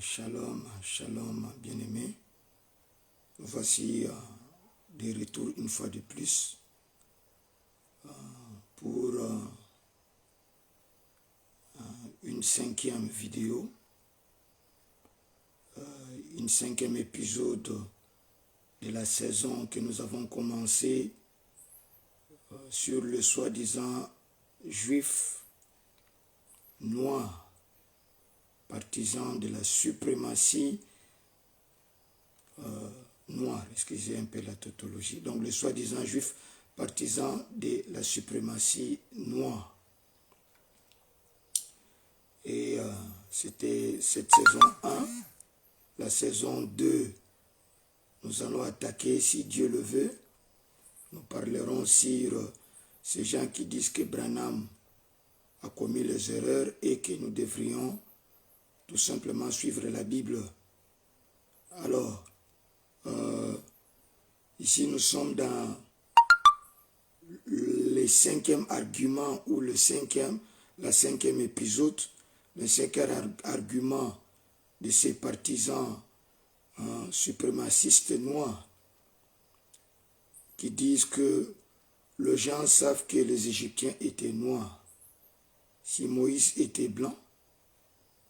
Shalom, shalom, bien-aimés. Voici des retours une fois de plus pour une cinquième vidéo, une cinquième épisode de la saison que nous avons commencé sur le soi-disant juif noir, partisan de la suprématie noire, excusez un peu la tautologie, donc le soi-disant juif partisan de la suprématie noire. Et c'était cette saison 1. La saison 2, nous allons attaquer, si Dieu le veut. Nous parlerons sur ces gens qui disent que Branham a commis les erreurs et que nous devrions tout simplement suivre la Bible. Alors, ici nous sommes dans le cinquième argument ou la cinquième épisode, le cinquième argument de ces partisans suprémacistes noirs qui disent que les gens savent que les Égyptiens étaient noirs. Si Moïse était blanc,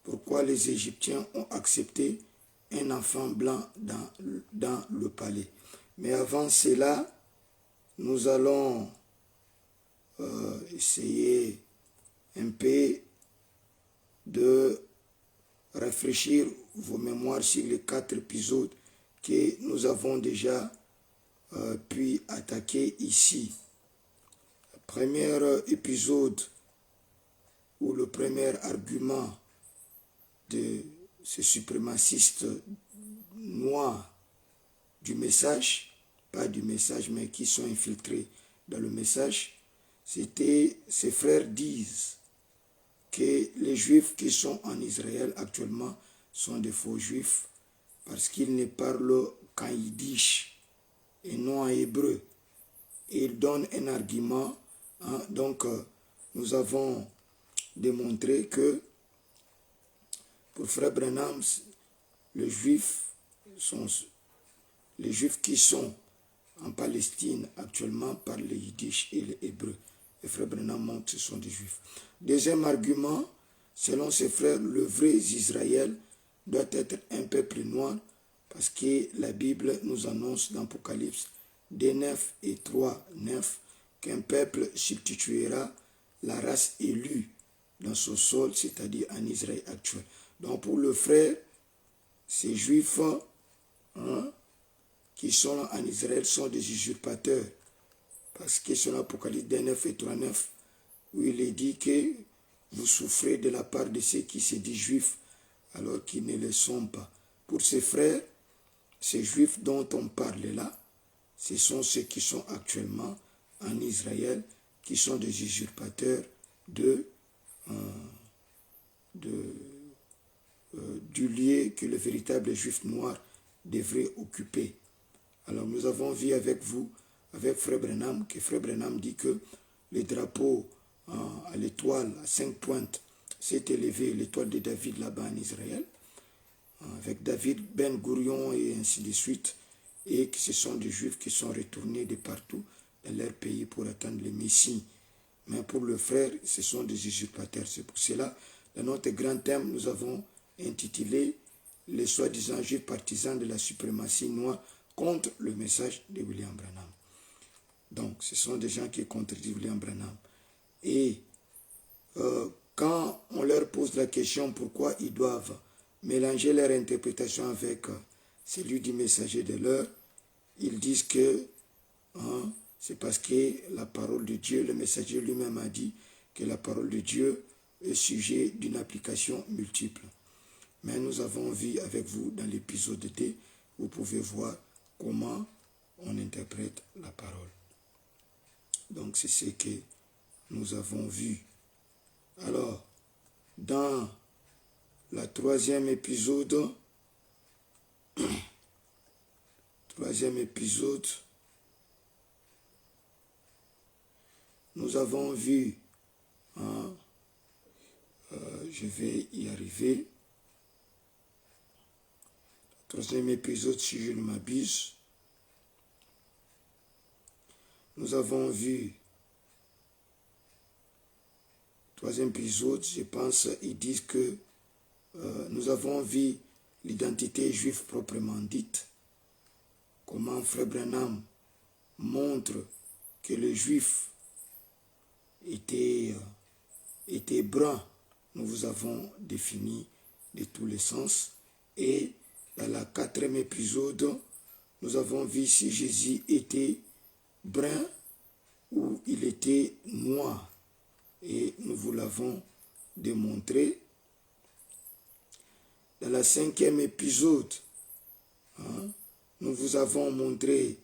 pourquoi les Égyptiens ont accepté un enfant blanc dans le palais? Mais avant cela, nous allons essayer un peu de rafraîchir vos mémoires sur les 4 épisodes que nous avons déjà pu attaquer ici. Le premier épisode ou le premier argument de ces suprémacistes noirs du message, pas du message, mais qui sont infiltrés dans le message, c'était, ces frères disent que les juifs qui sont en Israël actuellement sont des faux juifs parce qu'ils ne parlent qu'en yiddish et non en hébreu. Et ils donnent un argument. Donc, nous avons démontré que pour Frère Branham, les juifs qui sont en Palestine actuellement parlent le yiddish et l'hébreu. Et Frère Branham montre que ce sont des juifs. Deuxième argument, selon ses frères, le vrai Israël doit être un peuple noir parce que la Bible nous annonce dans Apocalypse 2:9 et 3:9 qu'un peuple substituera la race élue dans son sol, c'est-à-dire en Israël actuel. Donc pour le frère, ces juifs qui sont en Israël sont des usurpateurs. Parce que sur l'Apocalypse 2:9 et 3:9, où il est dit que vous souffrez de la part de ceux qui se disent juifs, alors qu'ils ne le sont pas. Pour ces frères, ces juifs dont on parle là, ce sont ceux qui sont actuellement en Israël, qui sont des usurpateurs du lieu que le véritable juif noir devrait occuper. Alors nous avons vu avec vous, avec Frère Branham, que Frère Branham dit que le drapeau à l'étoile à 5 pointes s'est élevé, l'étoile de David là-bas en Israël, avec David, Ben Gurion et ainsi de suite, et que ce sont des juifs qui sont retournés de partout dans leur pays pour attendre le Messie. Mais pour le frère, ce sont des usurpateurs. C'est pour cela, dans notre grand thème, nous avons intitulé les soi-disant juifs partisans de la suprématie noire contre le message de William Branham. Donc, ce sont des gens qui contredisent William Branham. Et quand on leur pose la question pourquoi ils doivent mélanger leur interprétation avec celui du messager de l'heure, ils disent que c'est parce que la parole de Dieu, le messager lui-même a dit que la parole de Dieu est sujet d'une application multiple. Mais nous avons vu avec vous dans l'épisode 2, vous pouvez voir comment on interprète la parole. Donc c'est ce que nous avons vu. Alors, dans la troisième épisode, nous avons vu, je vais y arriver, troisième épisode, si je ne m'abuse. Nous avons vu, troisième épisode, je pense, ils disent que nous avons vu l'identité juive proprement dite, comment Frère Branham montre que le juif était brun. Nous vous avons défini de tous les sens. Et dans la quatrième épisode, nous avons vu si Jésus était brun ou il était noir. Et nous vous l'avons démontré. Dans la cinquième épisode, nous vous avons montré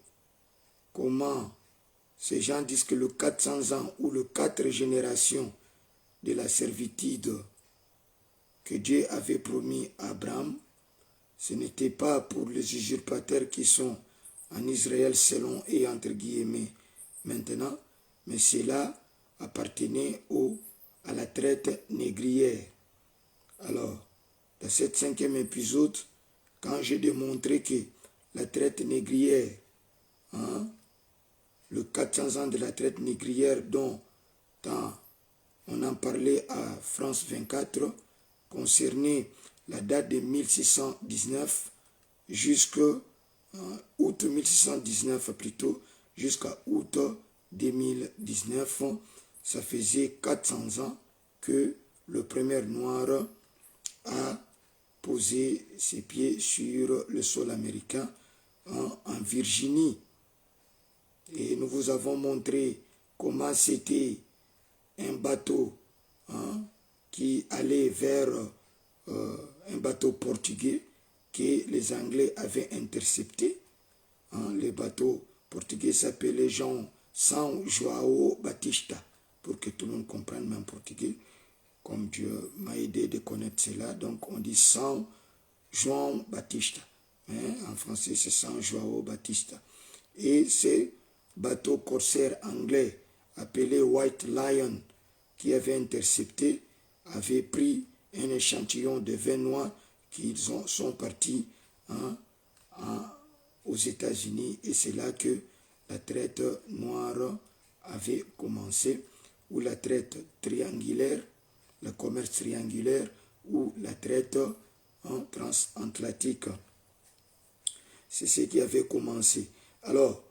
comment ces gens disent que le 400 ans ou le 4 générations de la servitude que Dieu avait promis à Abraham, ce n'était pas pour les usurpateurs qui sont en Israël selon et entre guillemets maintenant, mais cela appartenait à la traite négrière. Alors, dans cette cinquième épisode, quand j'ai démontré que la traite négrière, le 400 ans de la traite négrière dont on en parlait à France 24, concernait la date de 1619 jusqu'à août 1619 plutôt, jusqu'à août 2019, ça faisait 400 ans que le premier noir a posé ses pieds sur le sol américain en Virginie. Et nous vous avons montré comment c'était un bateau qui allait vers un bateau portugais que les Anglais avaient intercepté. Le bateau portugais s'appelait São João Batista, pour que tout le monde comprenne même portugais, comme Dieu m'a aidé de connaître cela. Donc on dit São João Batista. En français, c'est São João Batista. Et c'est bateau corsaire anglais appelé White Lion qui avait intercepté, avait pris un échantillon de vin noir qu'ils sont partis aux États-Unis, et c'est là que la traite noire avait commencé, ou la traite triangulaire, le commerce triangulaire, ou la traite transatlantique. C'est ce qui avait commencé. Alors,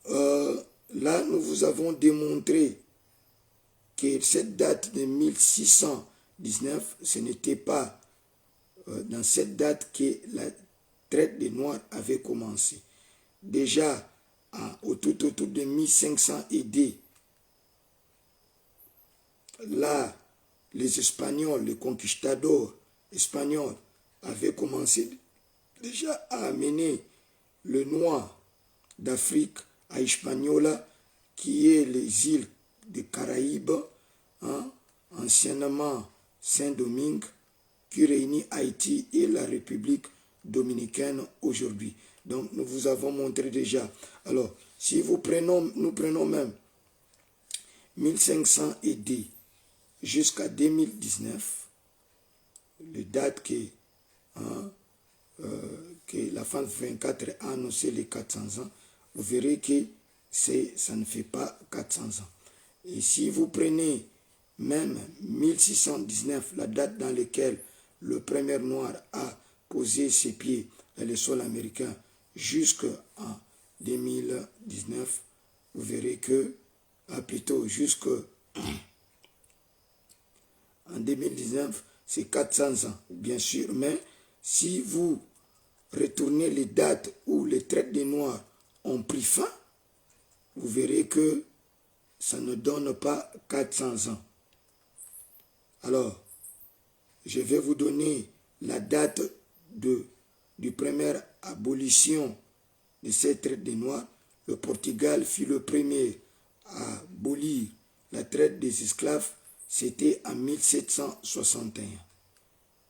là, nous vous avons démontré que cette date de 1619, ce n'était pas dans cette date que la traite des Noirs avait commencé. Déjà, autour de 1500 AD, là, les Espagnols, les conquistadors espagnols avaient commencé déjà à amener le noir d'Afrique à Hispaniola, qui est les îles des Caraïbes, anciennement Saint-Domingue, qui réunit Haïti et la République dominicaine aujourd'hui. Donc nous vous avons montré déjà. Alors, si nous prenons même 1500 AD jusqu'à 2019, les dates que la France 24 a annoncé les 400 ans, vous verrez que ça ne fait pas 400 ans. Et si vous prenez même 1619, la date dans laquelle le premier noir a posé ses pieds dans le sol américain, jusqu'en 2019, vous verrez que, plutôt jusqu'en 2019, c'est 400 ans, bien sûr, mais si vous retournez les dates où les traites des Noirs ont pris fin, vous verrez que ça ne donne pas 400 ans. Alors, je vais vous donner la date du première abolition de ces traites des Noirs. Le Portugal fut le premier à abolir la traite des esclaves, c'était en 1761.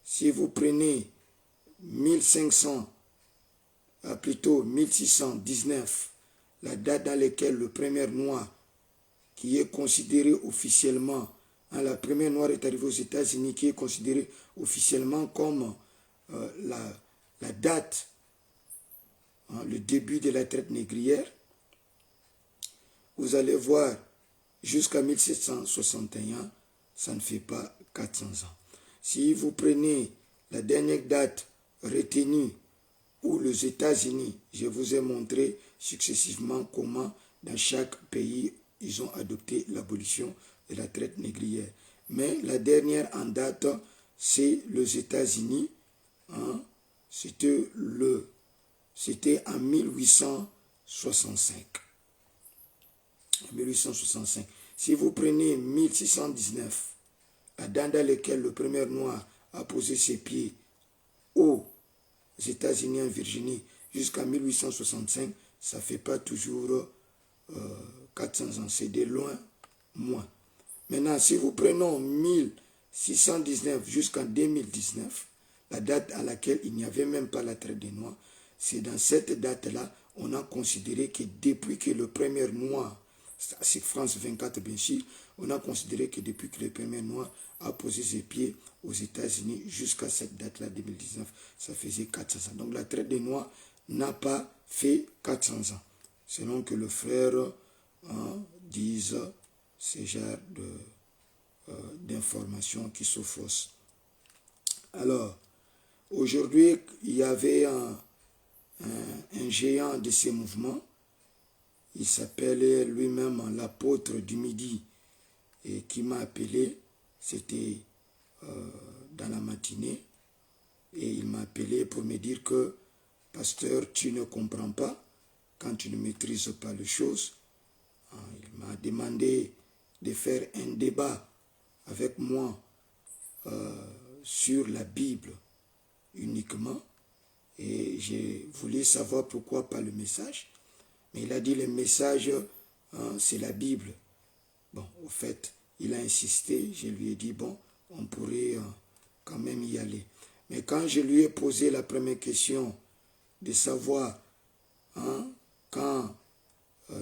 Si vous prenez 1619, la date dans laquelle le premier noir, qui est considéré officiellement, la première noire est arrivée aux États-Unis, qui est considérée officiellement comme la date, le début de la traite négrière, vous allez voir jusqu'à 1761, ça ne fait pas 400 ans. Si vous prenez la dernière date retenue où les États-Unis, je vous ai montré successivement comment dans chaque pays ils ont adopté l'abolition de la traite négrière. Mais la dernière en date, c'est les États-Unis. C'était en 1865. En 1865. Si vous prenez 1619, la date dans laquelle le premier noir a posé ses pieds aux États-Unis en Virginie jusqu'à 1865, ça ne fait pas toujours 400 ans, c'est de loin moins. Maintenant, si vous prenons 1619 jusqu'en 2019, la date à laquelle il n'y avait même pas la traite des Noirs, c'est dans cette date-là, on a considéré que depuis que le premier noir, c'est France 24 bien sûr, on a considéré que depuis que le premier noir a posé ses pieds aux États-Unis jusqu'à cette date-là, 2019, ça faisait 400 ans. Donc la traite des Noirs n'a pas fait 400 ans, selon que le frère dise ce genre d'informations qui sont fausses. Alors, aujourd'hui, il y avait un géant de ces mouvements. Il s'appelait lui-même l'apôtre du Midi et qui m'a appelé. C'était dans la matinée. Et il m'a appelé pour me dire que, pasteur, tu ne comprends pas quand tu ne maîtrises pas les choses. Il m'a demandé de faire un débat avec moi sur la Bible uniquement. Et j'ai voulu savoir pourquoi pas le message. Mais il a dit le message, c'est la Bible. Bon, au fait, il a insisté. Je lui ai dit, bon, on pourrait quand même y aller. Mais quand je lui ai posé la première question de savoir, quand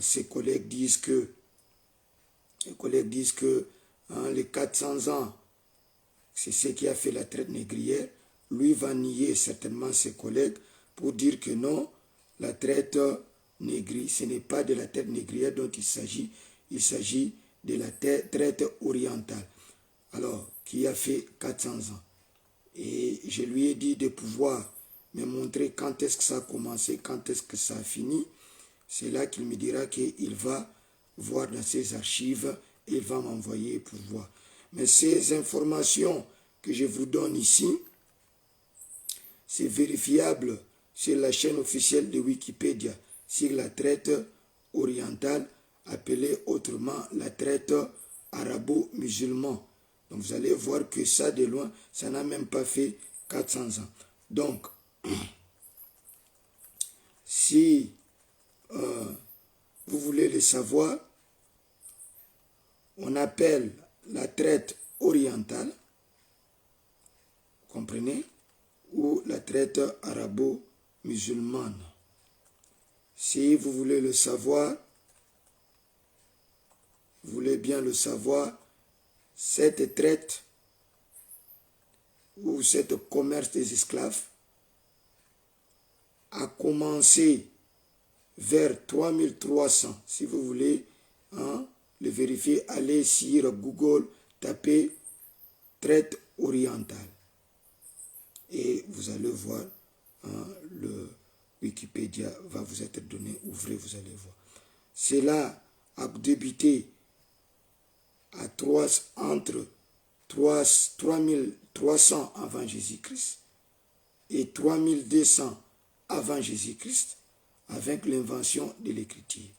ses collègues disent que, les 400 ans, c'est ce qui a fait la traite négrière, lui va nier certainement ses collègues pour dire que non, la traite négrière, ce n'est pas de la traite négrière dont il s'agit de la traite orientale, alors qui a fait 400 ans. Et je lui ai dit de pouvoir me montrer quand est-ce que ça a commencé, quand est-ce que ça a fini. C'est là qu'il me dira qu'il va voir dans ses archives et il va m'envoyer pour voir. Mais ces informations que je vous donne ici, c'est vérifiable sur la chaîne officielle de Wikipédia, sur la traite orientale, appelée autrement la traite arabo-musulmane. Donc vous allez voir que ça de loin, ça n'a même pas fait 400 ans. Donc, si vous voulez le savoir, on appelle la traite orientale, vous comprenez, ou la traite arabo-musulmane. Si vous voulez le savoir, vous voulez bien le savoir, cette traite ou cette commerce des esclaves a commencé vers 3300. Si vous voulez le vérifier, allez sur Google, tapez traite orientale. Et vous allez voir, le Wikipédia va vous être donné, ouvrez, vous allez voir. Cela a débuté entre 3300 avant Jésus-Christ et 3200 avant Jésus-Christ avec l'invention de l'écriture.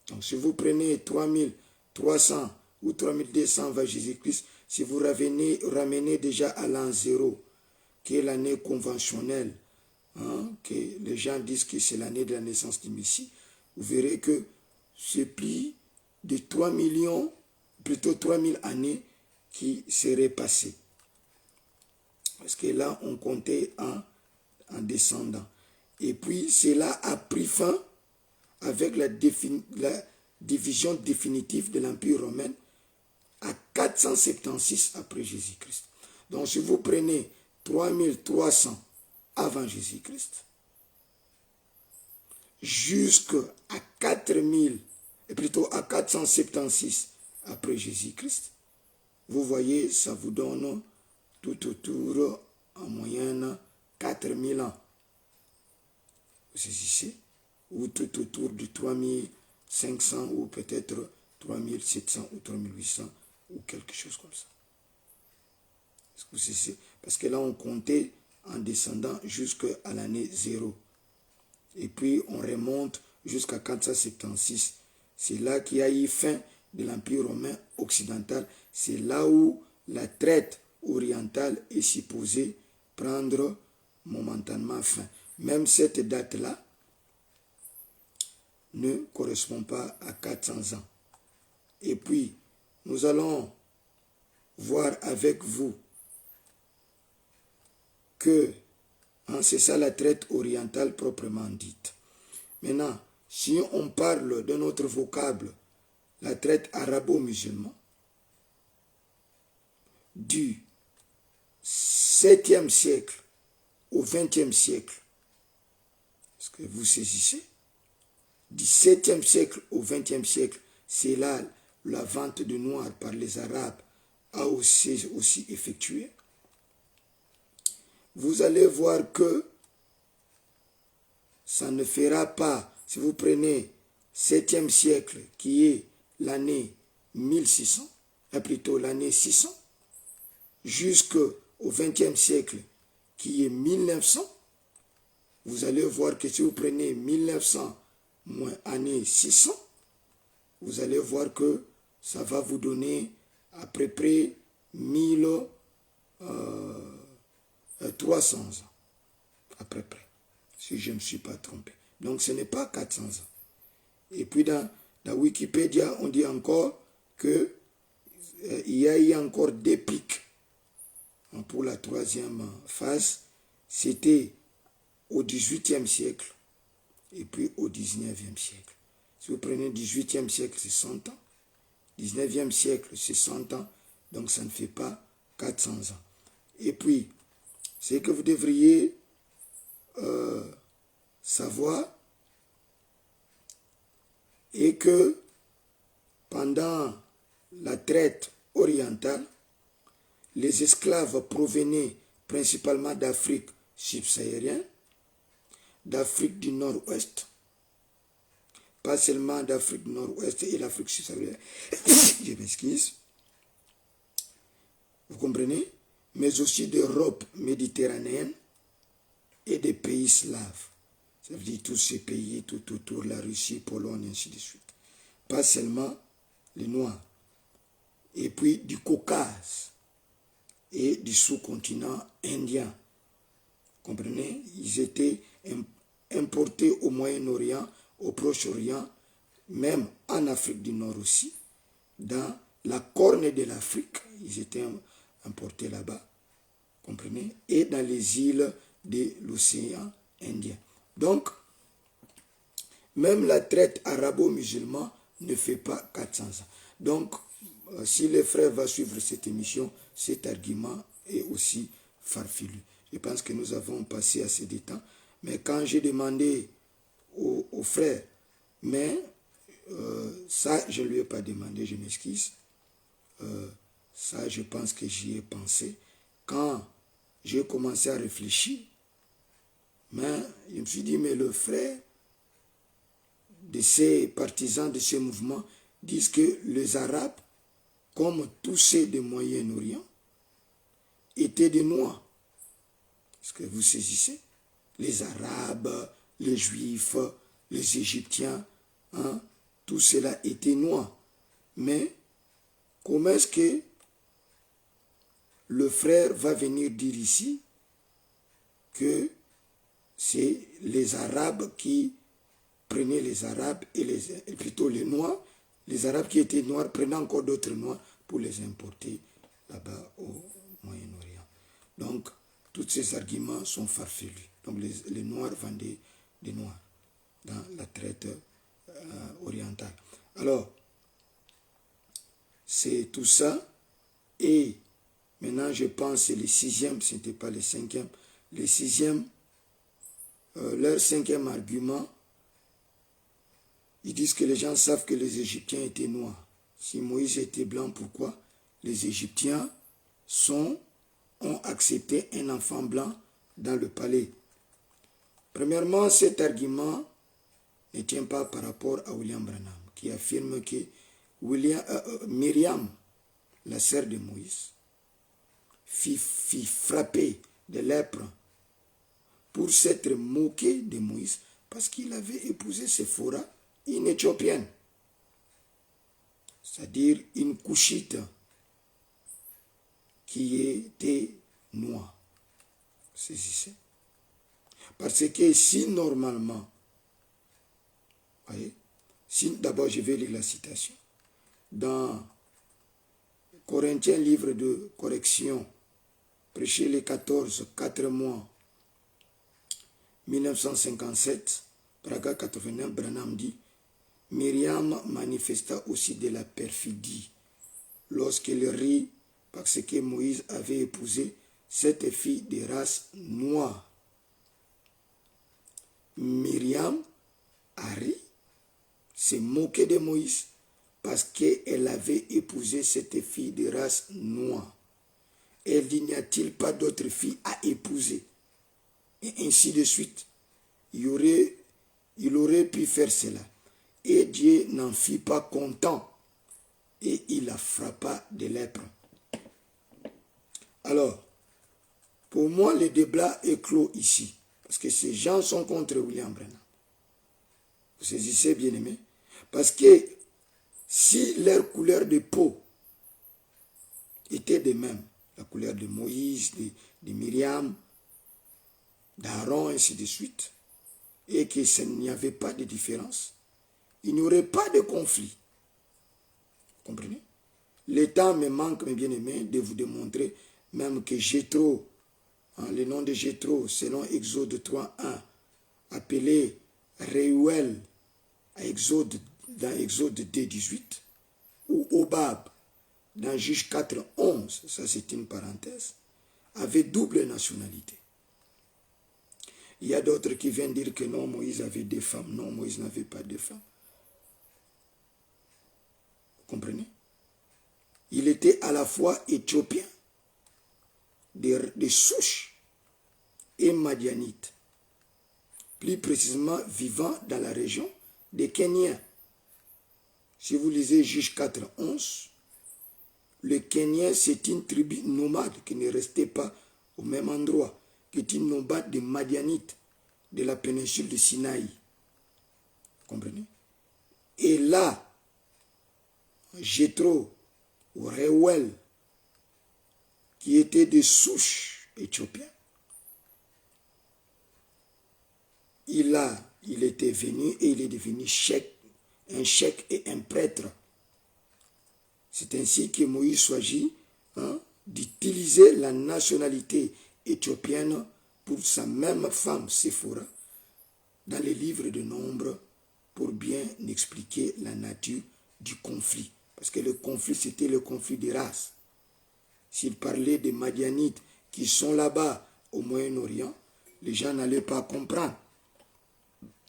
Donc si vous prenez 3300 ou 3200 avant Jésus-Christ, si vous ramenez déjà à l'an 0, qui est l'année conventionnelle, que les gens disent que c'est l'année de la naissance du Messie, vous verrez que c'est plus de 3 millions, plutôt 3000 années qui seraient passées. Parce que là, on comptait en descendant. Et puis, cela a pris fin avec la division définitive de l'Empire romain à 476 après Jésus-Christ. Donc, si vous prenez 3300 avant Jésus-Christ jusqu'à 4000, et plutôt à 476 après Jésus-Christ. Vous voyez, ça vous donne tout autour, en moyenne, 4000 ans. Vous saisissez? Ou tout autour de 3500 ou peut-être 3700 ou 3800 ou quelque chose comme ça. Est-ce que vous saisissez? Parce que là, on comptait en descendant jusqu'à l'année 0. Et puis, on remonte jusqu'à 476. C'est là qu'il y a eu fin de l'Empire romain occidental. C'est là où la traite orientale est supposée prendre momentanément fin. Même cette date-là ne correspond pas à 400 ans. Et puis, nous allons voir avec vous que c'est ça la traite orientale proprement dite. Maintenant, si on parle de notre vocable, la traite arabo-musulman, du 7e siècle au 20e siècle, est-ce que vous saisissez? Du 7e siècle au 20e siècle, c'est là la vente de noir par les Arabes a aussi effectué. Vous allez voir que ça ne fera pas, si vous prenez 7e siècle qui est l'année 1600, plutôt l'année 600, jusqu'au 20e siècle qui est 1900, vous allez voir que si vous prenez 1900 moins année 600, vous allez voir que ça va vous donner à peu près 1300 ans, à peu près, si je ne me suis pas trompé. Donc ce n'est pas 400 ans. Et puis dans Wikipédia, on dit encore que il y a eu encore des pics pour la troisième phase. C'était au 18e siècle et puis au 19e siècle. Si vous prenez le 18e siècle, c'est 100 ans. 19e siècle, c'est 100 ans. Donc ça ne fait pas 400 ans. Et puis, c'est que vous devriez savoir et que pendant la traite orientale, les esclaves provenaient principalement d'Afrique subsaharienne, d'Afrique du Nord-Ouest, pas seulement d'Afrique du Nord-Ouest et l'Afrique subsaharienne, je m'excuse, vous comprenez, mais aussi d'Europe méditerranéenne et des pays slaves. Ça veut dire tous ces pays tout autour, la Russie, Pologne, ainsi de suite. Pas seulement les Noirs. Et puis du Caucase et du sous-continent indien. Vous comprenez? Ils étaient importés au Moyen-Orient, au Proche-Orient, même en Afrique du Nord aussi. Dans la corne de l'Afrique, ils étaient importés là-bas. Comprenez? Et dans les îles de l'océan Indien. Donc, même la traite arabo-musulmane ne fait pas 400 ans. Donc, si les frères vont suivre cette émission, cet argument est aussi farfelu. Je pense que nous avons passé assez de temps. Mais quand j'ai demandé aux frères, mais ça, je ne lui ai pas demandé, je m'excuse. Ça, je pense que j'y ai pensé. Quand j'ai commencé à réfléchir, mais je me suis dit, mais le frère de ces partisans de ce mouvement disent que les Arabes, comme tous ceux du Moyen-Orient, étaient des Noirs. Est-ce que vous saisissez? Les Arabes, les Juifs, les Égyptiens, tout cela était Noirs. Mais comment est-ce que le frère va venir dire ici que c'est les Arabes qui prenaient les Arabes et plutôt les Noirs, les Arabes qui étaient Noirs prenaient encore d'autres Noirs pour les importer là-bas au Moyen-Orient. Donc, tous ces arguments sont farfelus. Donc, les Noirs vendaient des Noirs dans la traite orientale. Alors, c'est tout ça. Et maintenant, je pense que c'est le 6e, ce n'était pas le 5e. Le 6e leur cinquième argument, ils disent que les gens savent que les Égyptiens étaient noirs. Si Moïse était blanc, pourquoi les Égyptiens ont accepté un enfant blanc dans le palais? Premièrement, cet argument ne tient pas par rapport à William Branham, qui affirme que Myriam, la sœur de Moïse, fit frapper de lèpre pour s'être moqué de Moïse parce qu'il avait épousé Séphora, une Éthiopienne, c'est-à-dire une couchite qui était noire. Saisissez. Parce que si normalement, voyez, si d'abord je vais lire la citation, dans Corinthiens, livre de correction, prêché les 14, 4 mois, 1957, paragraphe 89, Branham dit, Myriam manifesta aussi de la perfidie lorsqu'elle rit parce que Moïse avait épousé cette fille de race noire. Myriam a ri, s'est moquée de Moïse parce qu'elle avait épousé cette fille de race noire. Elle dit, n'y a-t-il pas d'autres filles à épouser? Et ainsi de suite. Il aurait pu faire cela. Et Dieu n'en fit pas content. Et il la frappa de lèpre. Alors, pour moi, le débat est clos ici. Parce que ces gens sont contre William Branham. Vous saisissez, bien aimé? Parce que si leur couleur de peau était de même, la couleur de Moïse, de Myriam, d'Aaron, ainsi de suite, et qu'il n'y avait pas de différence, il n'y aurait pas de conflit. Vous comprenez? Le temps me manque, mes bien-aimés, de vous démontrer même que Jéthro, le nom de Jéthro, selon Exode 3.1, appelé Réuel, dans Exode 2.18, ou Obab, dans Juge 4.11, ça c'est une parenthèse, avait double nationalité. Il y a d'autres qui viennent dire que non, Moïse avait des femmes. Non, Moïse n'avait pas de femmes. Vous comprenez? Il était à la fois éthiopien, de souche, et madianite. Plus précisément, vivant dans la région des Kenyans. Si vous lisez Juge 4.11, le Kenyan, c'est une tribu nomade qui ne restait pas au même endroit, qui est une nomade des Madianites de la péninsule de Sinaï. Vous comprenez? Et là, Jéthro, ou Réuel, qui était de souche éthiopienne, il était venu et il est devenu un cheikh et un prêtre. C'est ainsi que Moïse choisit d'utiliser la nationalité éthiopienne pour sa même femme, Séphora, dans les livres de Nombre, pour bien expliquer la nature du conflit. Parce que le conflit, c'était le conflit des races. S'il parlait des Madianites qui sont là-bas au Moyen-Orient, les gens n'allaient pas comprendre.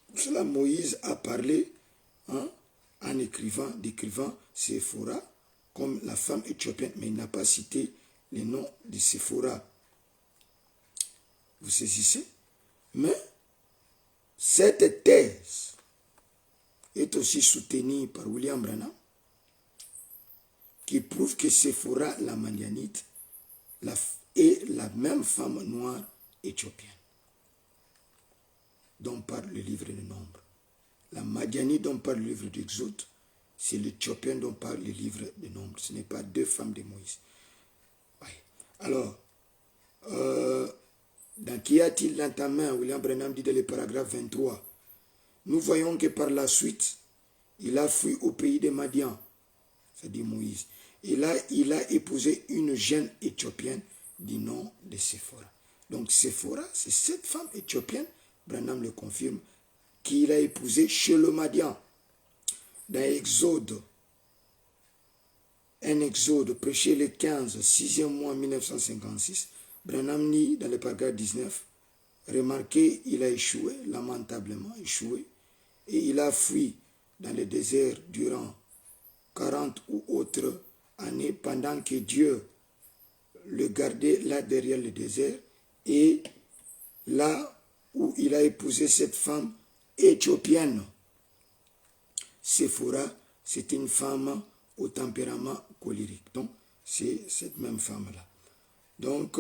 Pour cela, Moïse a parlé en décrivant Séphora comme la femme éthiopienne, mais il n'a pas cité les noms de Séphora. Vous saisissez? Mais cette thèse est aussi soutenue par William Branham, qui prouve que Séphora, la Madianite, est la même femme noire éthiopienne dont parle le livre de Nombre. La Madianite dont parle le livre d'Exode, c'est l'Éthiopien dont parle le livre de Nombre. Ce n'est pas deux femmes de Moïse. Oui. Alors, dans Qu'y a-t-il dans ta main, William Branham dit dans le paragraphe 23, nous voyons que par la suite, il a fui au pays de Madian, c'est-à-dire Moïse. Et là, il a épousé une jeune éthiopienne du nom de Séphora. Donc Séphora, c'est cette femme éthiopienne, Branham le confirme, qu'il a épousée chez le Madian. Dans Exode, un Exode prêché le 15, 6e mois 1956, Branham dit dans le paragraphe 19, Remarquez, il a échoué, lamentablement échoué, et il a fui dans le désert durant 40 ou autres années pendant que Dieu le gardait là derrière le désert, et là où il a épousé cette femme éthiopienne. Séphora, c'est une femme au tempérament colérique. Donc, c'est cette même femme-là. Donc,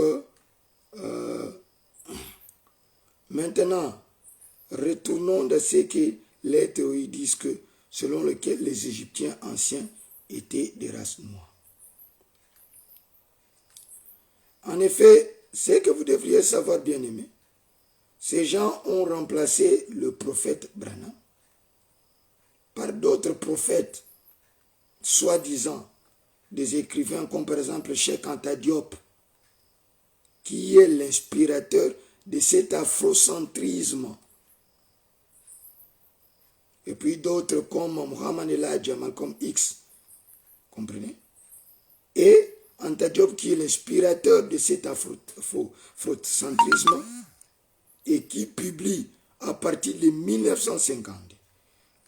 maintenant, retournons dans ce que les théories disent que, selon lequel les Égyptiens anciens étaient des races noires. En effet, ce que vous devriez savoir, bien aimé, ces gens ont remplacé le prophète Branham par d'autres prophètes, soi-disant des écrivains comme par exemple Cheikh Anta Diop, qui est l'inspirateur de cet afrocentrisme. Et puis d'autres comme Muhammad Elijah, Malcolm X, comprenez? Et Anta Diop qui est l'inspirateur de cet afrocentrisme et qui publie à partir de 1950.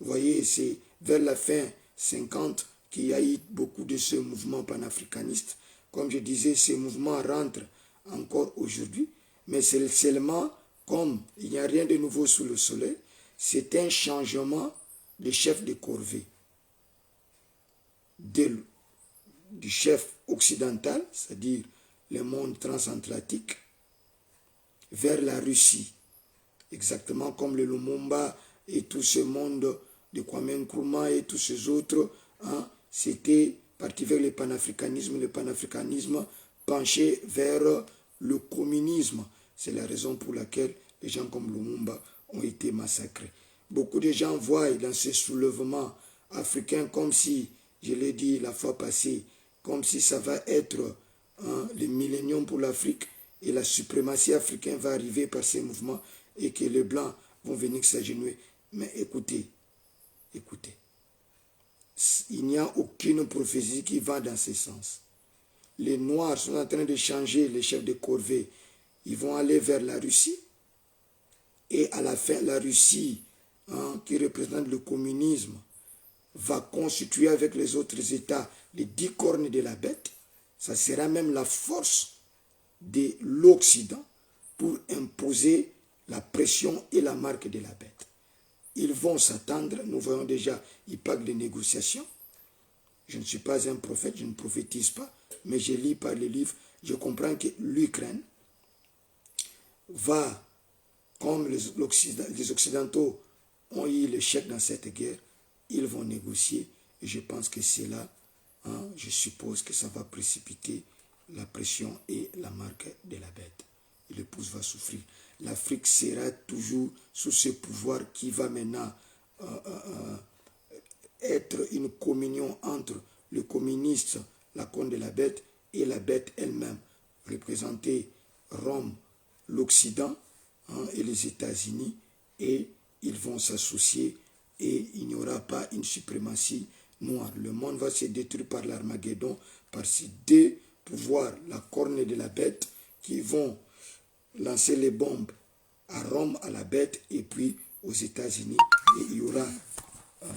Vous voyez, c'est vers la fin 50 qu'il y a eu beaucoup de ce mouvement panafricaniste. Comme je disais, ces mouvements rentrent encore aujourd'hui, mais c'est seulement comme il n'y a rien de nouveau sous le soleil, c'est un changement de chef de corvée. Du chef occidental, c'est-à-dire le monde transatlantique, vers la Russie. Exactement comme le Lumumba et tout ce monde de Kwame Nkrumah et tous ces autres, hein, c'était parti vers le panafricanisme penché vers le communisme. C'est la raison pour laquelle les gens comme Lumumba ont été massacrés. Beaucoup de gens voient dans ce soulèvement africain comme si, je l'ai dit la fois passée, comme si ça va être le millénium pour l'Afrique et la suprématie africaine va arriver par ces mouvements et que les Blancs vont venir s'agenouiller. Mais écoutez, il n'y a aucune prophétie qui va dans ce sens. Les Noirs sont en train de changer les chefs de corvée. Ils vont aller vers la Russie. Et à la fin, la Russie, qui représente le communisme, va constituer avec les autres États les 10 cornes de la bête. Ça sera même la force de l'Occident pour imposer la pression et la marque de la bête. Ils vont s'attendre, nous voyons déjà, ils parlent de négociations. Je ne suis pas un prophète, je ne prophétise pas, mais je lis par les livres, je comprends que l'Ukraine va, comme les Occidentaux ont eu l'échec dans cette guerre, ils vont négocier, et je pense que c'est là, je suppose que ça va précipiter la pression et la marque de la bête. Et l'épouse va souffrir. L'Afrique sera toujours sous ce pouvoir qui va maintenant être une communion entre le communiste, la corne de la bête, et la bête elle-même, représenter Rome, l'Occident et les États-Unis, et ils vont s'associer et il n'y aura pas une suprématie noire. Le monde va se détruire par l'Armageddon, par ces deux pouvoirs, la corne de la bête, qui vont lancer les bombes à Rome, à la bête, et puis aux États-Unis. Et il y aura,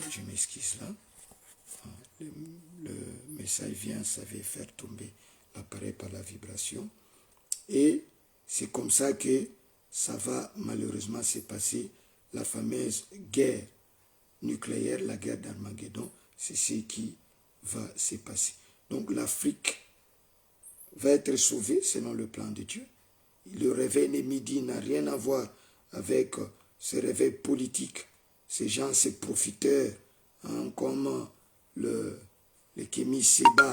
je m'excuse là, le message vient, ça va faire tomber l'appareil par la vibration. Et c'est comme ça que ça va malheureusement se passer, la fameuse guerre nucléaire, la guerre d'Armageddon, c'est ce qui va se passer. Donc l'Afrique va être sauvée selon le plan de Dieu. Le réveil de midi n'a rien à voir avec ce réveil politique. Ces gens, ces profiteurs, comme le Kémy Séba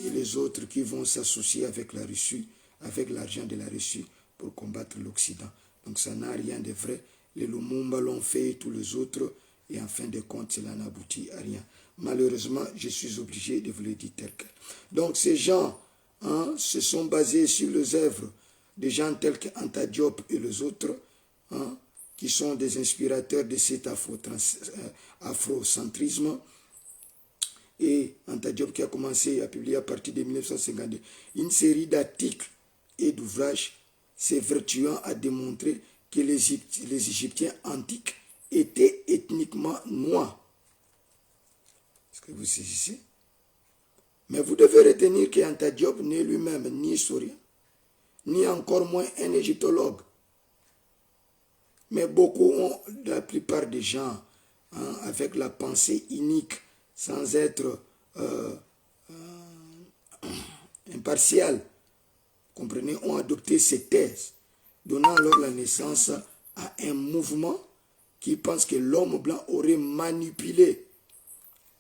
et les autres qui vont s'associer avec la Russie, avec l'argent de la Russie pour combattre l'Occident. Donc ça n'a rien de vrai. Les Lumumba l'ont fait et tous les autres, et en fin de compte, cela n'aboutit à rien. Malheureusement, je suis obligé de vous le dire tel quel. Donc ces gens se sont basés sur les œuvres de gens tels qu'Anta Diop et les autres, qui sont des inspirateurs de cet afrocentrisme. Et Anta Diop qui a commencé à publier à partir de 1952 une série d'articles et d'ouvrages s'évertuant à démontrer que les Égyptiens antiques étaient ethniquement noirs. Est-ce que vous saisissez? Mais vous devez retenir qu'Anta Diop n'est lui-même ni historien, ni encore moins un égyptologue. Mais beaucoup ont, la plupart des gens, avec la pensée unique, sans être impartial, comprenez, ont adopté ces thèses, donnant alors la naissance à un mouvement qui pense que l'homme blanc aurait manipulé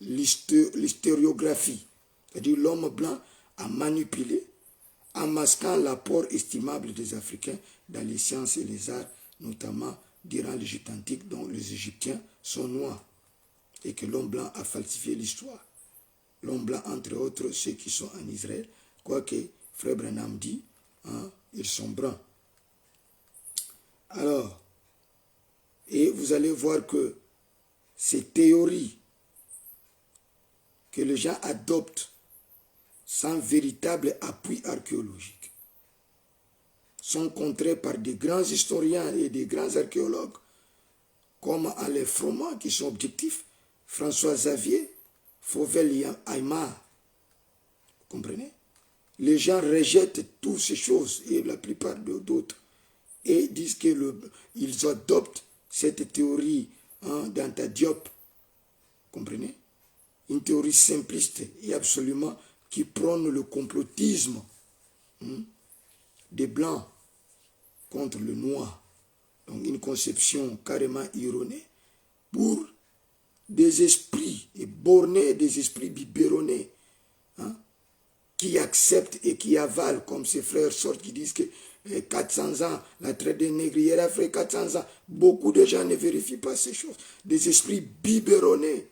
l'historiographie. C'est-à-dire l'homme blanc a manipulé, en masquant l'apport estimable des Africains dans les sciences et les arts, notamment durant l'Égypte antique, dont les Égyptiens sont noirs, et que l'homme blanc a falsifié l'histoire. L'homme blanc, entre autres, ceux qui sont en Israël, quoique Frère Branham dit, ils sont bruns. Alors, et vous allez voir que ces théories que les gens adoptent sans véritable appui archéologique sont contrées par des grands historiens et des grands archéologues comme Alain Froment qui sont objectifs, François Xavier, Fauvel-Aymar. Vous comprenez? Les gens rejettent toutes ces choses et la plupart d'autres et disent qu'ils adoptent cette théorie d'Anta Diop. Comprenez? Une théorie simpliste et absolument qui prône le complotisme des Blancs contre le Noir. Donc une conception carrément erronée pour des esprits et bornés, des esprits biberonnés, qui acceptent et qui avalent, comme ces frères sortent qui disent que 400 ans, la traite des négrières a fait 400 ans. Beaucoup de gens ne vérifient pas ces choses. Des esprits biberonnés.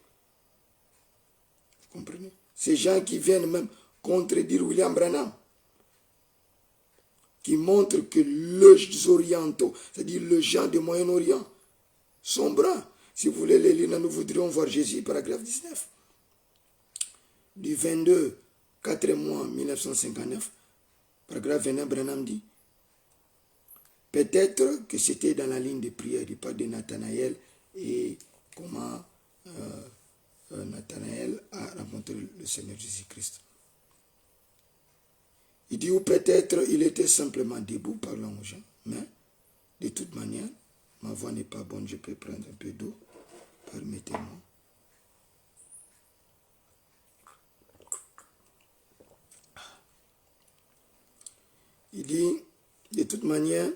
Vous comprenez? Ces gens qui viennent même contredire William Branham, qui montrent que les orientaux, c'est-à-dire les gens du Moyen-Orient, sont bruns. Si vous voulez les lire, nous voudrions voir Jésus, paragraphe 19. Du 22, 4 mois 1959, paragraphe 29, Branham dit, peut-être que c'était dans la ligne de prière du père de Nathanaël et comment Nathanaël a rencontré le Seigneur Jésus-Christ. Il dit, ou peut-être il était simplement debout parlant aux gens, mais de toute manière, ma voix n'est pas bonne, je peux prendre un peu d'eau, permettez-moi. Il dit, de toute manière,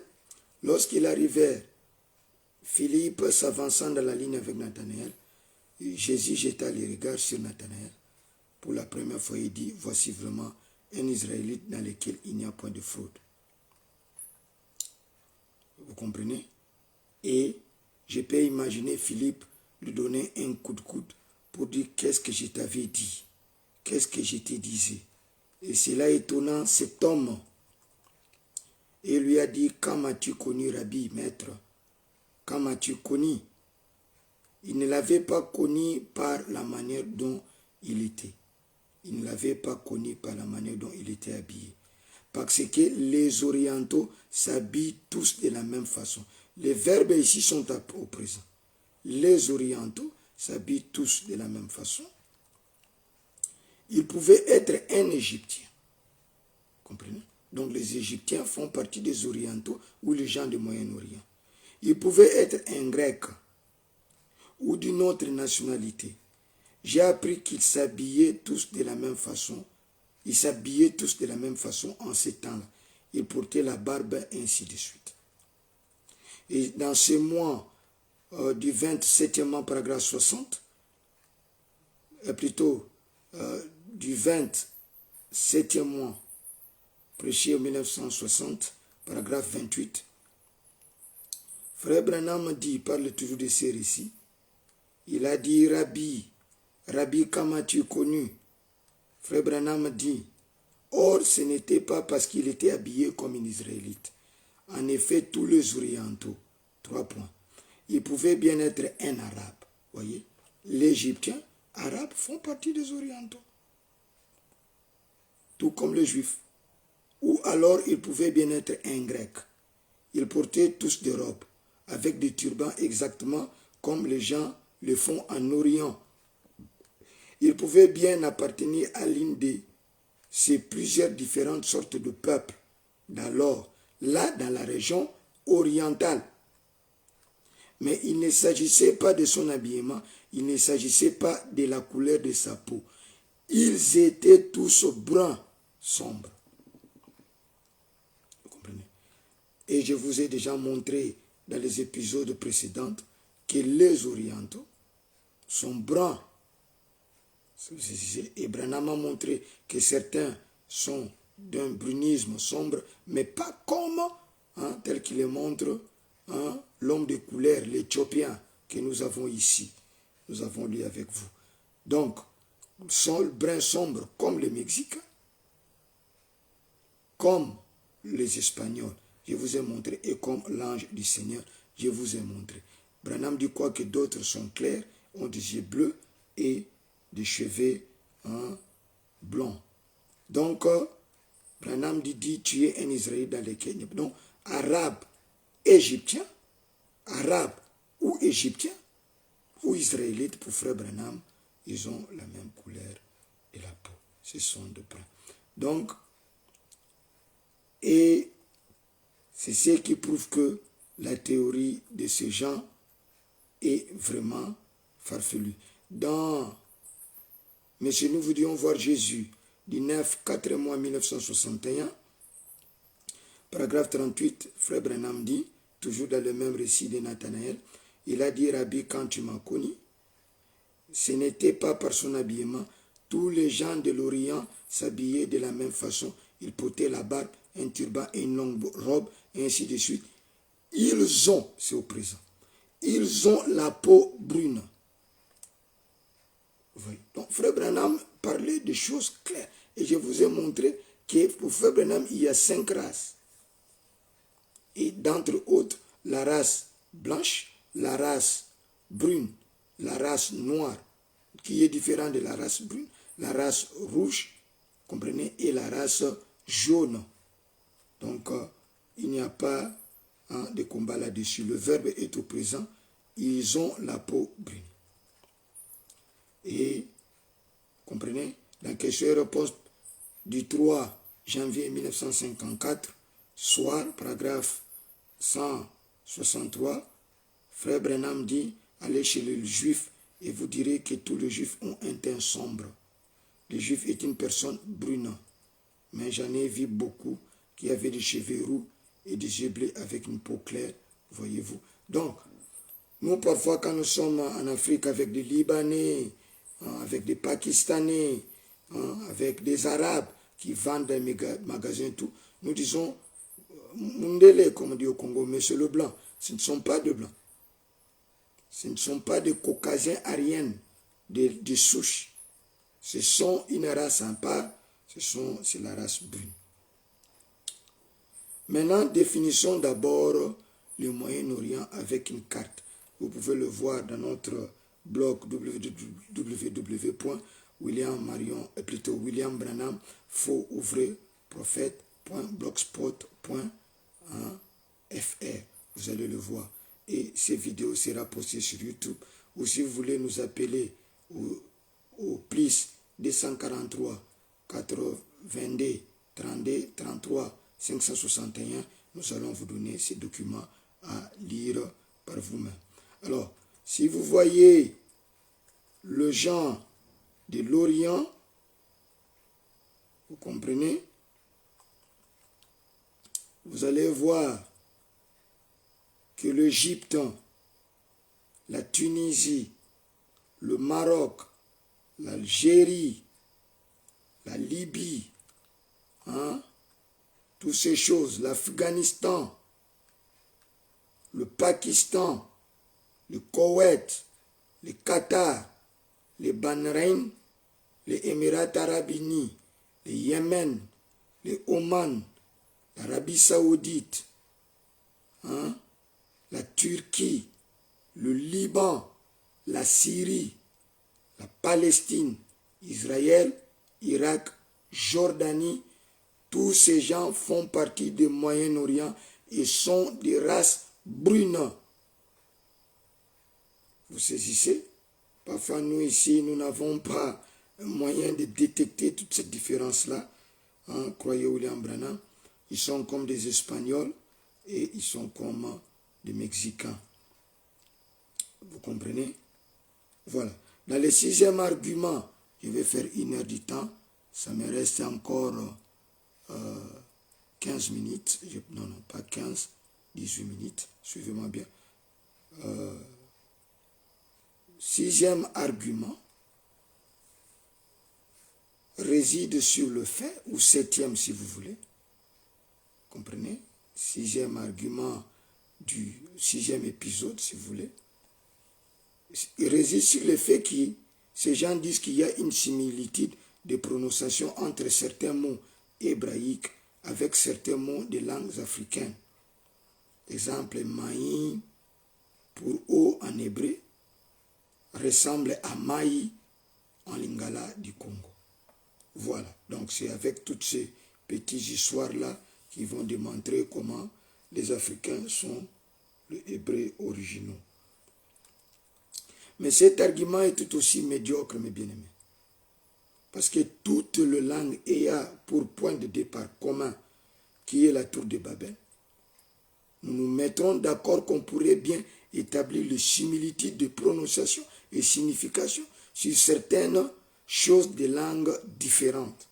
lorsqu'il arrivait, Philippe s'avançant dans la ligne avec Nathanaël, Jésus jeta les regards sur Nathanaël. Pour la première fois, il dit, voici vraiment un Israélite dans lequel il n'y a point de fraude. Vous comprenez? Et je peux imaginer Philippe lui donner un coup de coude pour dire qu'est-ce que je t'avais dit, qu'est-ce que je te disais. Et cela étonnant cet homme. Et lui a dit, quand m'as-tu connu, Rabbi, maître? Quand m'as-tu connu? Il ne l'avait pas connu par la manière dont il était. Il ne l'avait pas connu par la manière dont il était habillé. Parce que les orientaux s'habillent tous de la même façon. Les verbes ici sont au présent. Les orientaux s'habillent tous de la même façon. Il pouvait être un Égyptien. Comprenez? Donc les Égyptiens font partie des orientaux ou les gens du Moyen-Orient. Il pouvait être un Grec ou d'une autre nationalité. J'ai appris qu'ils s'habillaient tous de la même façon. Ils s'habillaient tous de la même façon en ces temps-là. Ils portaient la barbe, ainsi de suite. Et dans ce mois du 27e paragraphe 60, plutôt du 27e mois, prêché en 1960, paragraphe 28, Frère Branham dit, il parle toujours de ces récits, il a dit, Rabbi, quand m'as-tu connu? Frère Branham dit, or ce n'était pas parce qu'il était habillé comme un Israélite. En effet, tous les orientaux, 3 points, ils pouvaient bien être un arabe. Voyez, les Égyptiens, arabes, font partie des orientaux. Tout comme les juifs. Ou alors, ils pouvaient bien être un grec. Ils portaient tous des robes. avec des turbans exactement comme les gens le font en Orient. Ils pouvaient bien appartenir à l'une de ces plusieurs différentes sortes de peuples, d'alors, là dans la région orientale. Mais il ne s'agissait pas de son habillement, il ne s'agissait pas de la couleur de sa peau. Ils étaient tous bruns, sombres. Vous comprenez? Et je vous ai déjà montré dans les épisodes précédents que les orientaux sont bruns. Et Branham a montré que certains sont d'un brunisme sombre, mais pas comme, tel qu'il le montre, l'homme de couleur, l'Éthiopien que nous avons ici. Nous avons lu avec vous. Donc, sont brun sombre comme les Mexicains, comme les Espagnols, je vous ai montré, et comme l'ange du Seigneur, je vous ai montré. Branham dit quoi que d'autres sont clairs, ont des yeux bleus et des cheveux blancs. Donc, Branham dit tu es un Israélite dans les Kenya. Donc, arabe, égyptien, arabe ou égyptien, ou israélite pour frère Branham, ils ont la même couleur et la peau. Ce sont de brun. Donc, et c'est ce qui prouve que la théorie de ces gens est vraiment farfelue. Mais si nous voulions voir Jésus du 9-4 mois 1961, paragraphe 38, frère Branham dit, toujours dans le même récit de Nathanaël, il a dit, Rabbi, quand tu m'as connu, ce n'était pas par son habillement. Tous les gens de l'Orient s'habillaient de la même façon. Ils portaient la barbe, un turban et une longue robe, et ainsi de suite. Ils ont, c'est au présent, ils ont la peau brune. Oui. Donc, frère Branham parlait de choses claires. Et je vous ai montré que pour frère Branham, il y a 5 races. Et d'entre autres, la race blanche, la race brune, la race noire, qui est différente de la race brune, la race rouge, comprenez, et la race jaune. Donc, il n'y a pas de combat là-dessus. Le verbe est au présent. Ils ont la peau brune. Et, comprenez, la question et réponse du 3 janvier 1954, soir, paragraphe 163, frère Branham dit, allez chez les Juifs et vous direz que tous les Juifs ont un teint sombre. Le Juif est une personne brune, mais j'en ai vu beaucoup qui avaient des cheveux roux et des yeux bleus avec une peau claire, voyez-vous. Donc, nous parfois quand nous sommes en Afrique avec des Libanais, avec des Pakistanais, avec des Arabes qui vendent dans les magasins, tout, nous disons, Mundele, comme on dit au Congo, mais c'est le blanc. Ce ne sont pas de blancs. Ce ne sont pas des caucasiens ariennes, des souches. Ce sont une race en part, c'est la race brune. Maintenant, définissons d'abord le Moyen-Orient avec une carte. Vous pouvez le voir dans notre blog www.williambranham.blogspot.fr. Vous allez le voir. Et ces vidéos seront postées sur YouTube. Ou si vous voulez nous appeler au plus 243 82 32 33 561, nous allons vous donner ces documents à lire par vous-même. Alors, si vous voyez le genre de l'Orient, vous comprenez, vous allez voir que l'Égypte, la Tunisie, le Maroc, l'Algérie, la Libye, toutes ces choses, l'Afghanistan, le Pakistan, le Koweït, le Qatar, le Bahreïn, les Émirats arabes unis, le Yémen, le Oman, l'Arabie saoudite, la Turquie, le Liban, la Syrie, la Palestine, Israël, Irak, Jordanie, tous ces gens font partie du Moyen-Orient et sont des races brunes. Vous saisissez? Parfois, nous ici, nous n'avons pas un moyen de détecter toute cette différence-là. Hein, croyez William Branham, ils sont comme des Espagnols et ils sont comme des Mexicains. Vous comprenez? Voilà. Dans le 6e argument, je vais faire 1 heure du temps. Ça me reste encore 15 minutes. Non, pas 15, 18 minutes. Suivez-moi bien. 6e argument réside sur le fait, ou 7e si vous voulez. Comprenez? 6e argument du 6e épisode, si vous voulez. Il réside sur le fait que ces gens disent qu'il y a une similitude de prononciation entre certains mots hébraïques avec certains mots des langues africaines. Exemple, maï pour eau en hébreu ressemble à maï en lingala du Congo. Voilà, donc c'est avec toutes ces petites histoires-là qui vont démontrer comment les Africains sont les Hébreux originaux. Mais cet argument est tout aussi médiocre, mes bien-aimés. Parce que toute les langues ayant pour point de départ commun, qui est la tour de Babel, nous nous mettrons d'accord qu'on pourrait bien établir les similitudes de prononciation et signification sur certaines choses de langues différentes.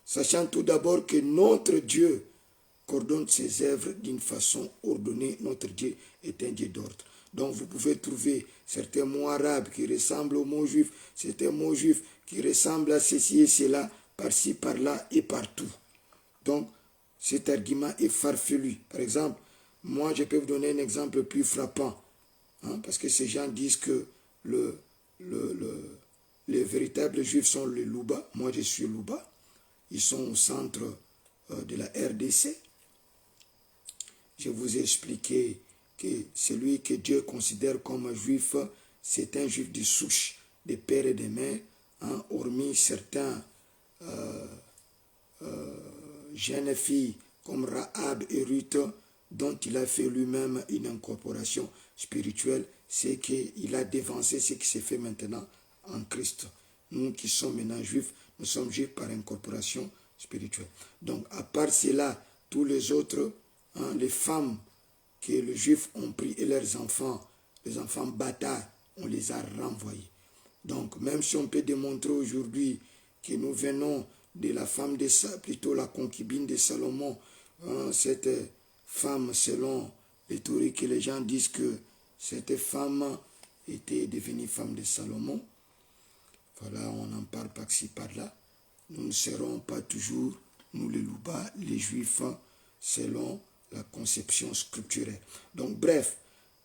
Sachant tout d'abord que notre Dieu coordonne ses œuvres d'une façon ordonnée. Notre Dieu est un Dieu d'ordre. Donc vous pouvez trouver certains mots arabes qui ressemblent aux mots juifs, certains mots juifs qui ressemblent à ceci et cela, par-ci, par-là et partout. Donc cet argument est farfelu. Par exemple, moi je peux vous donner un exemple plus frappant, hein, parce que ces gens disent que les véritables juifs sont les Louba. Moi je suis Louba. Ils sont au centre de la RDC. Je vous ai expliqué que celui que Dieu considère comme juif, c'est un juif de souche, de père et de mère, hein, hormis certains jeunes filles comme Rahab et Ruth, dont il a fait lui-même une incorporation spirituelle, c'est qu'il a dévancé ce qui s'est fait maintenant en Christ. Nous qui sommes maintenant juifs, nous sommes juifs par incorporation spirituelle. Donc, à part cela, tous les autres, hein, les femmes que les juifs ont pris et leurs enfants, les enfants bâtards, on les a renvoyés. Donc, même si on peut démontrer aujourd'hui que nous venons de la femme de plutôt la concubine de Salomon, hein, cette femme, selon les théories que les gens disent que cette femme était devenue femme de Salomon, voilà, on en parle par-ci, par-là. Nous ne serons pas toujours, nous les Louba, les Juifs, selon la conception scripturaire. Donc, bref.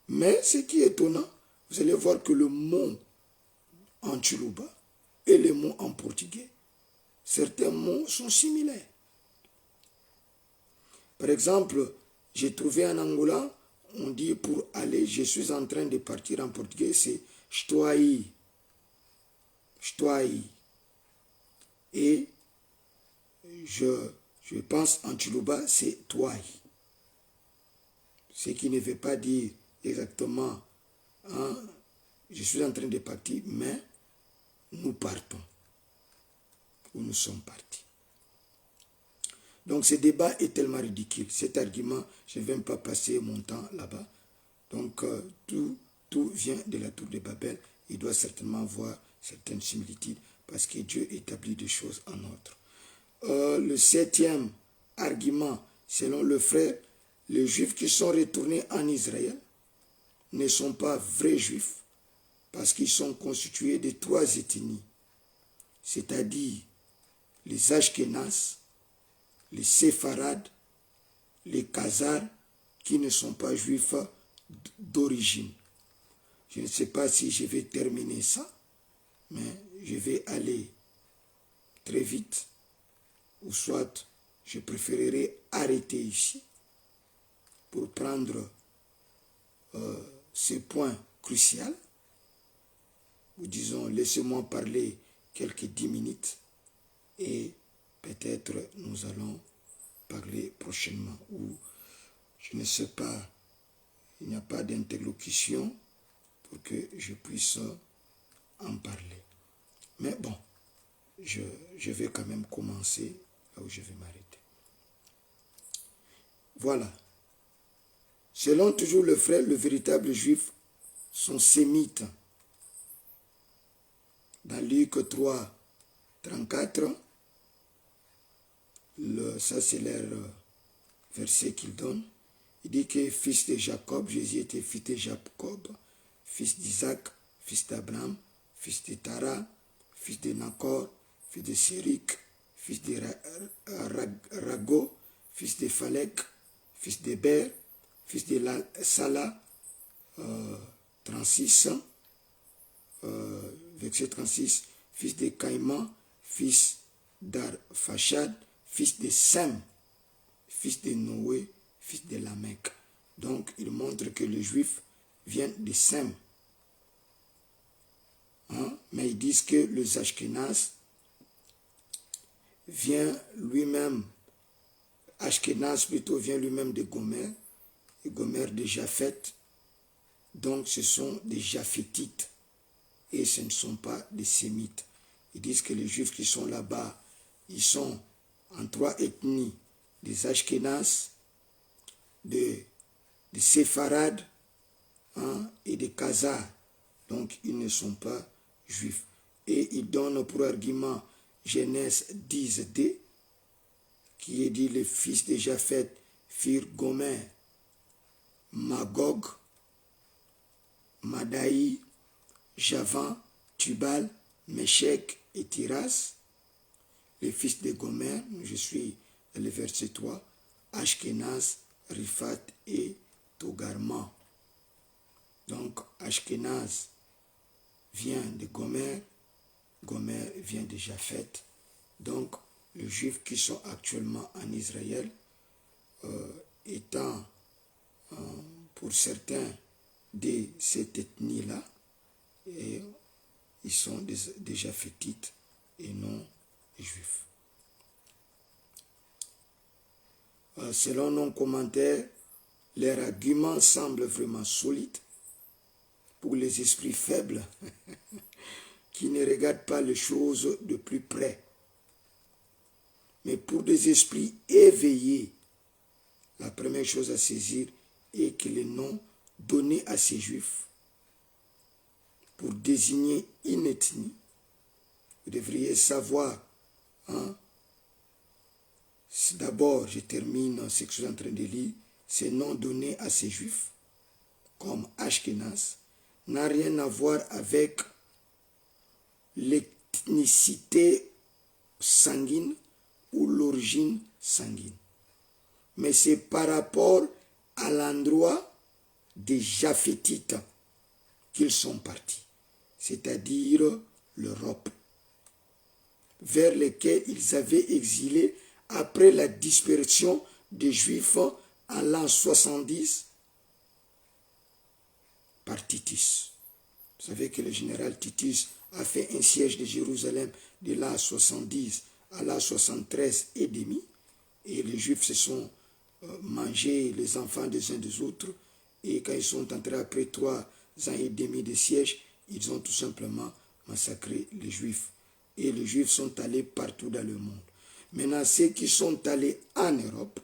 Mais ce qui est étonnant, vous allez voir que le mot en Chiluba et le mot en portugais, certains mots sont similaires. Par exemple, j'ai trouvé en Angola, on dit pour aller, je suis en train de partir en portugais, c'est estou aí. Et je pense en Chiluba, c'est toi. Ce qui ne veut pas dire exactement, hein, je suis en train de partir, mais nous partons. Ou nous sommes partis. Donc ce débat est tellement ridicule. Cet argument, je ne vais même pas passer mon temps là-bas. Donc tout vient de la tour de Babel. Il doit certainement voir certaines similitudes parce que Dieu établit des choses en ordre. Le 7e argument, selon le frère, les Juifs qui sont retournés en Israël ne sont pas vrais Juifs parce qu'ils sont constitués de 3 ethnies, c'est-à-dire les Ashkénazes, les Séfarades, les Khazars qui ne sont pas Juifs d'origine. Je ne sais pas si je vais terminer ça, mais je vais aller très vite, ou soit je préférerais arrêter ici pour prendre ce point crucial, ou disons, laissez-moi parler quelques 10 minutes et peut-être nous allons parler prochainement, ou je ne sais pas, il n'y a pas d'interlocution pour que je puisse en parler. Mais bon, je vais quand même commencer là où je vais m'arrêter. Voilà. Selon toujours le frère, le véritable juif sont sémites. Dans Luc 3, 34, ça c'est leur verset qu'il donne. Il dit que fils de Jacob, Jésus était fils de Jacob, fils d'Isaac, fils d'Abraham, fils de Tara, fils de Nacor, fils de Sérik, fils de Rago, fils de Phalek, fils de Ber, fils de Sala, 36, verset 36, fils de Caïman, fils d'Arphachad, fils de Sem, fils de Noé, fils de Lamech. Donc, il montre que le juif vient de Sem. Hein? Mais ils disent que le Ashkenaz vient lui-même, Ashkenaz plutôt vient lui-même de Gomer, et Gomer de Japhet. Donc, ce sont des Japhétites et ce ne sont pas des Sémites. Ils disent que les Juifs qui sont là-bas, ils sont en 3 ethnies, des Ashkénazes, des Séfarades, hein, et des Khazars. Donc, ils ne sont pas Juifs. Et ils donnent pour argument Genèse 10d, qui est dit les fils de Japhet firent Gomer, Magog, Madaï, Javan, Tubal, Méchec et Tiras. Les fils de Gomer, je suis dans le verset 3, Ashkenaz, Riphat et Togarma. Donc Ashkenaz vient de Gomer, Gomer vient de Japhet. Donc les Juifs qui sont actuellement en Israël, étant pour certains de cette ethnie-là, et ils sont des Japhétites et non Juifs. Selon nos commentaires, leur argument semble vraiment solide pour les esprits faibles qui ne regardent pas les choses de plus près. Mais pour des esprits éveillés, la première chose à saisir est que les noms donnés à ces Juifs pour désigner une ethnie, vous devriez savoir, hein, d'abord, je termine ce que je suis en train de lire, ces noms donnés à ces Juifs, comme Ashkenaz, n'a rien à voir avec l'ethnicité sanguine ou l'origine sanguine. Mais c'est par rapport à l'endroit des Japhétites qu'ils sont partis, c'est-à-dire l'Europe, vers lesquels ils avaient exilé après la dispersion des Juifs en l'an 70 par Titus. Vous savez que le général Titus a fait un siège de Jérusalem de l'an 70 à l'an 73 et demi, et les Juifs se sont mangés les enfants des uns des autres, et quand ils sont entrés après 3 ans et demi de siège, ils ont tout simplement massacré les Juifs. Et les Juifs sont allés partout dans le monde. Maintenant, ceux qui sont allés en Europe,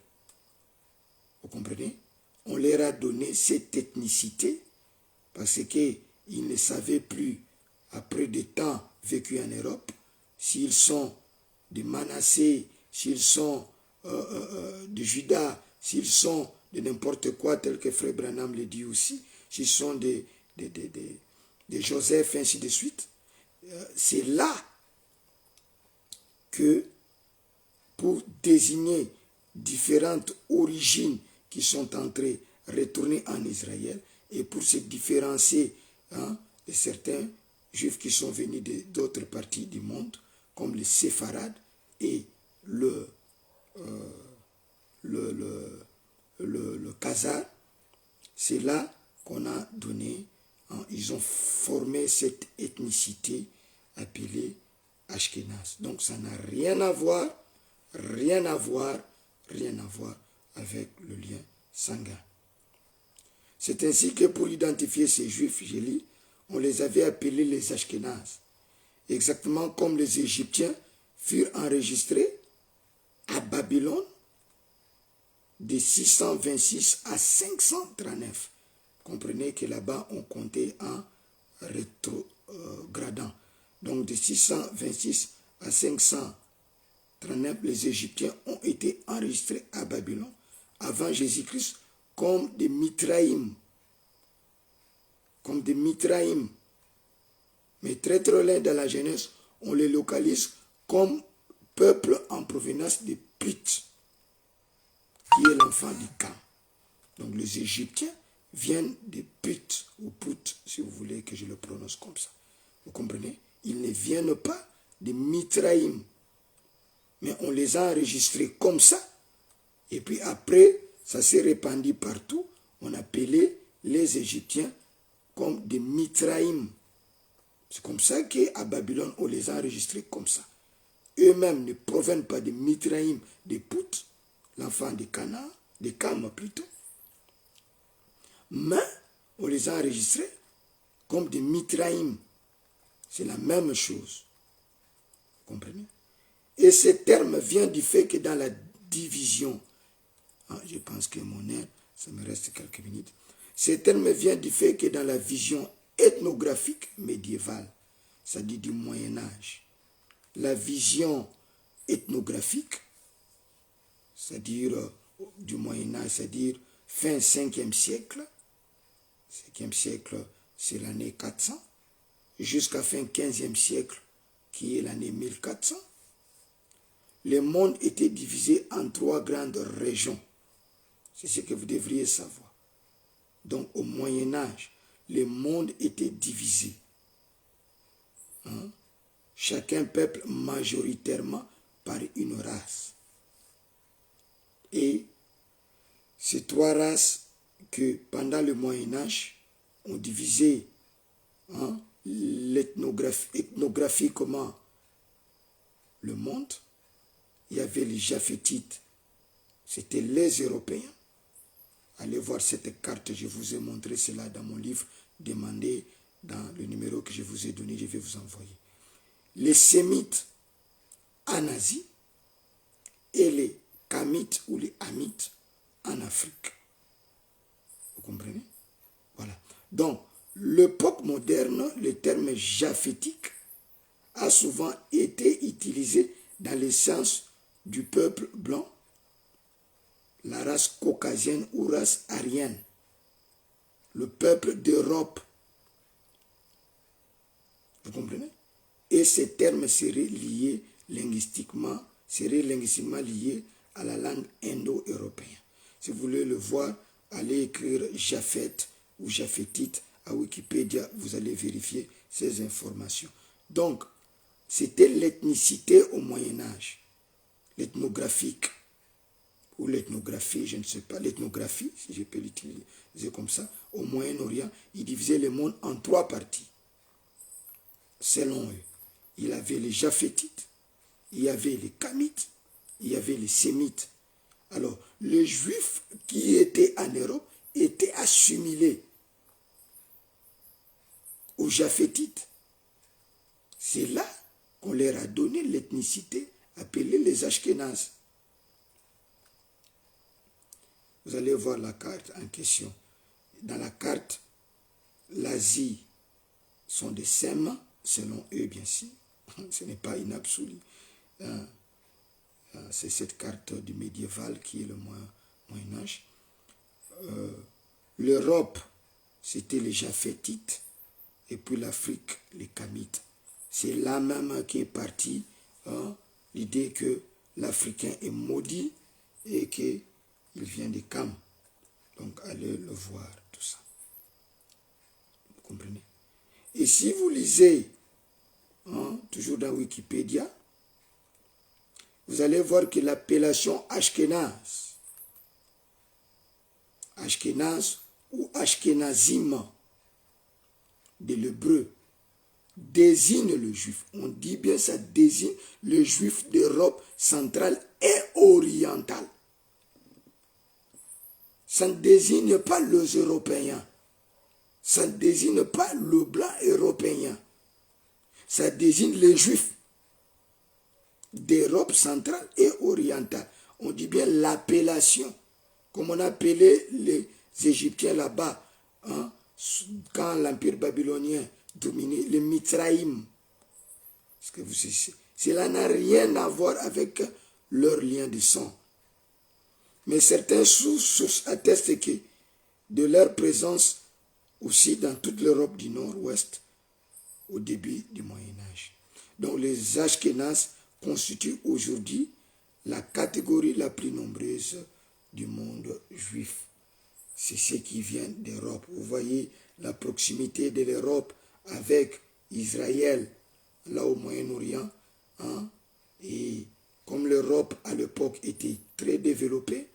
vous comprenez, on leur a donné cette ethnicité parce qu'ils ne savaient plus, après des temps vécus en Europe, s'ils sont de Manassé, s'ils sont de Juda, s'ils sont de n'importe quoi, tel que Frère Branham le dit aussi, s'ils sont de Joseph, ainsi de suite. C'est là que, pour désigner différentes origines qui sont entrées, retournées en Israël, et pour se différencier de certains Juifs qui sont venus d'autres parties du monde, comme les Séfarades et le Khazar, c'est là qu'on a donné, ils ont formé cette ethnicité appelée Ashkenaz. Donc ça n'a rien à voir avec le lien sanguin. C'est ainsi que pour identifier ces Juifs, je lis, on les avait appelés les Ashkénazes. Exactement comme les Égyptiens furent enregistrés à Babylone de 626 à 539. Comprenez que là-bas, on comptait en rétrogradant. Donc de 626 à 539, les Égyptiens ont été enregistrés à Babylone avant Jésus-Christ comme des Mitraïm. Comme des Mitraïm. Mais très très loin dans la Genèse, on les localise comme peuple en provenance de Put, qui est l'enfant du Cam. Donc les Égyptiens viennent de Put, ou Put, si vous voulez que je le prononce comme ça. Vous comprenez? Ils ne viennent pas de Mitraïm. Mais on les a enregistrés comme ça. Et puis après, ça s'est répandu partout. On appelait les Égyptiens comme des Mitraïm. C'est comme ça qu'à Babylone, on les a enregistrés comme ça. Eux-mêmes ne proviennent pas de Mitraïm, de Put, l'enfant de Canaan, de Cam plutôt. Mais on les a enregistrés comme des Mitraïm. C'est la même chose. Vous comprenez? Et ce terme vient du fait que dans la division, je pense que mon air, ça me reste quelques minutes. Ce terme vient du fait que dans la vision ethnographique médiévale, c'est-à-dire du Moyen-Âge, la vision ethnographique, c'est-à-dire du Moyen-Âge, c'est-à-dire fin 5e siècle, 5e siècle, c'est l'année 400, jusqu'à fin 15e siècle, qui est l'année 1400, le monde était divisé en 3 grandes régions. C'est ce que vous devriez savoir. Donc au Moyen-Âge, le monde était divisé. Chacun peuple majoritairement par une race. Et ces 3 races que pendant le Moyen-Âge ont divisé ethnographiquement le monde. Il y avait les Japhétites, c'était les Européens. Allez voir cette carte, je vous ai montré cela dans mon livre. Demandez dans le numéro que je vous ai donné, je vais vous envoyer. Les Sémites en Asie et les Kamites ou les Hamites en Afrique. Vous comprenez? Voilà. Donc, l'époque moderne, le terme japhétique a souvent été utilisé dans le sens du peuple blanc, la race caucasienne ou race aryenne, le peuple d'Europe. Vous comprenez? Et ces termes seraient liés linguistiquement, liés à la langue indo-européenne. Si vous voulez le voir, allez écrire Japhet ou Japhétite à Wikipédia, vous allez vérifier ces informations. Donc, c'était l'ethnicité au Moyen-Âge, l'ethnographique, ou l'ethnographie, je ne sais pas, l'ethnographie, si je peux l'utiliser comme ça, au Moyen-Orient, ils divisaient le monde en 3 parties. Selon eux, il y avait les Japhétites, il y avait les Kamites, il y avait les Sémites. Alors, les Juifs qui étaient en Europe étaient assimilés aux Japhétites. C'est là qu'on leur a donné l'ethnicité appelée les Ashkénazes. Vous allez voir la carte en question. Dans la carte, l'Asie sont des Sèmes, selon eux bien sûr. Ce n'est pas une absolue. C'est cette carte du médiéval qui est le Moyen-Âge. L'Europe, c'était les Japhétites, et puis l'Afrique, les Kamites. C'est là même qui est partie l'idée que l'Africain est maudit et qu'il vient des Cam. Donc allez le voir, tout ça. Vous comprenez? Et si vous lisez, toujours dans Wikipédia, vous allez voir que l'appellation Ashkénaz, Ashkénaz ou Ashkénazim de l'hébreu, désigne le juif. On dit bien ça désigne le juif d'Europe centrale et orientale. Ça ne désigne pas les Européens. ça ne désigne pas le blanc européen. Ça désigne les juifs d'Europe centrale et orientale. On dit bien l'appellation, comme on appelait les Égyptiens là-bas, hein, quand l'Empire babylonien dominait, les Mitraïm. Parce que vous savez, cela n'a rien à voir avec leur lien de sang. Mais certains sources attestent que de leur présence aussi dans toute l'Europe du Nord-Ouest au début du Moyen-Âge. Donc les Ashkénazes constituent aujourd'hui la catégorie la plus nombreuse du monde juif. C'est ce qui vient d'Europe. Vous voyez la proximité de l'Europe avec Israël, là au Moyen-Orient. Hein? Et comme l'Europe à l'époque était très développée,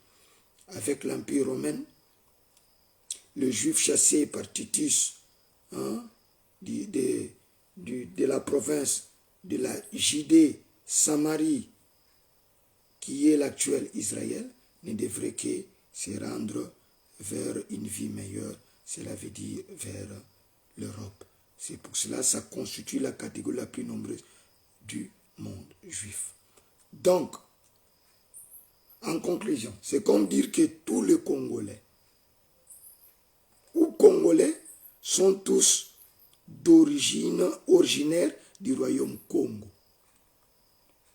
avec l'Empire romain, le juif chassé par Titus, hein, de la province de la Judée, Samarie, qui est l'actuel Israël, ne devrait que se rendre vers une vie meilleure, cela veut dire vers l'Europe. C'est pour cela que ça constitue la catégorie la plus nombreuse du monde juif. Donc, en conclusion, c'est comme dire que tous les Congolais ou Congolais sont tous d'origine originaire du royaume Congo.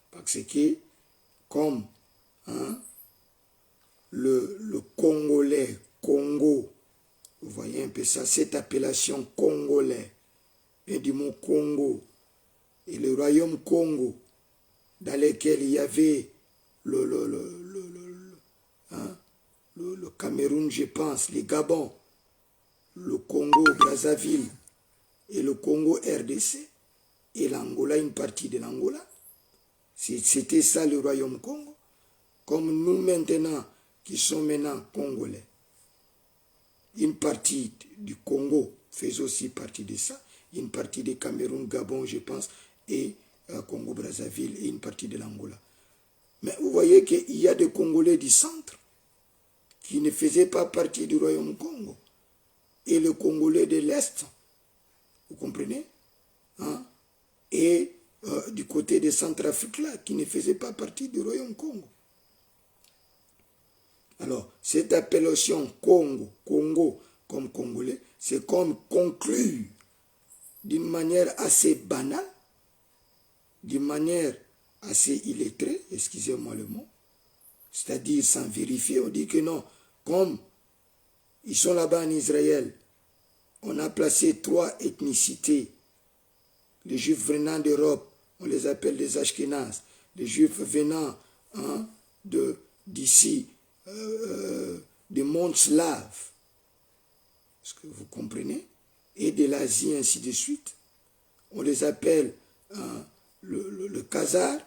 Parce que, comme hein, le Congolais, Congo, vous voyez un peu ça, cette appellation Congolais vient du mot Congo, et le royaume Congo, dans lequel il y avait le Cameroun, je pense, le Gabon, le Congo, Brazzaville, et le Congo RDC, et l'Angola, une partie de l'Angola. C'était ça le royaume Congo. Comme nous maintenant, qui sommes maintenant Congolais. Une partie du Congo fait aussi partie de ça. Une partie du Cameroun, Gabon, je pense, et Congo-Brazzaville, et une partie de l'Angola. Mais vous voyez qu'il y a des Congolais du centre qui ne faisaient pas partie du royaume Congo. Et le Congolais de l'Est, vous comprenez, hein? Et du côté de Centrafrique là, qui ne faisait pas partie du royaume Congo. Alors, cette appellation Congo, Congo comme Congolais, c'est comme conclure d'une manière assez banale, d'une manière assez illettrée, excusez-moi le mot, c'est-à-dire sans vérifier, on dit que non, comme ils sont là-bas en Israël, on a placé 3 ethnicités. Les Juifs venant d'Europe, on les appelle les Ashkénazes. Les Juifs venant hein, d'ici, des mondes slaves, est-ce que vous comprenez, et de l'Asie, ainsi de suite. On les appelle le Khazar,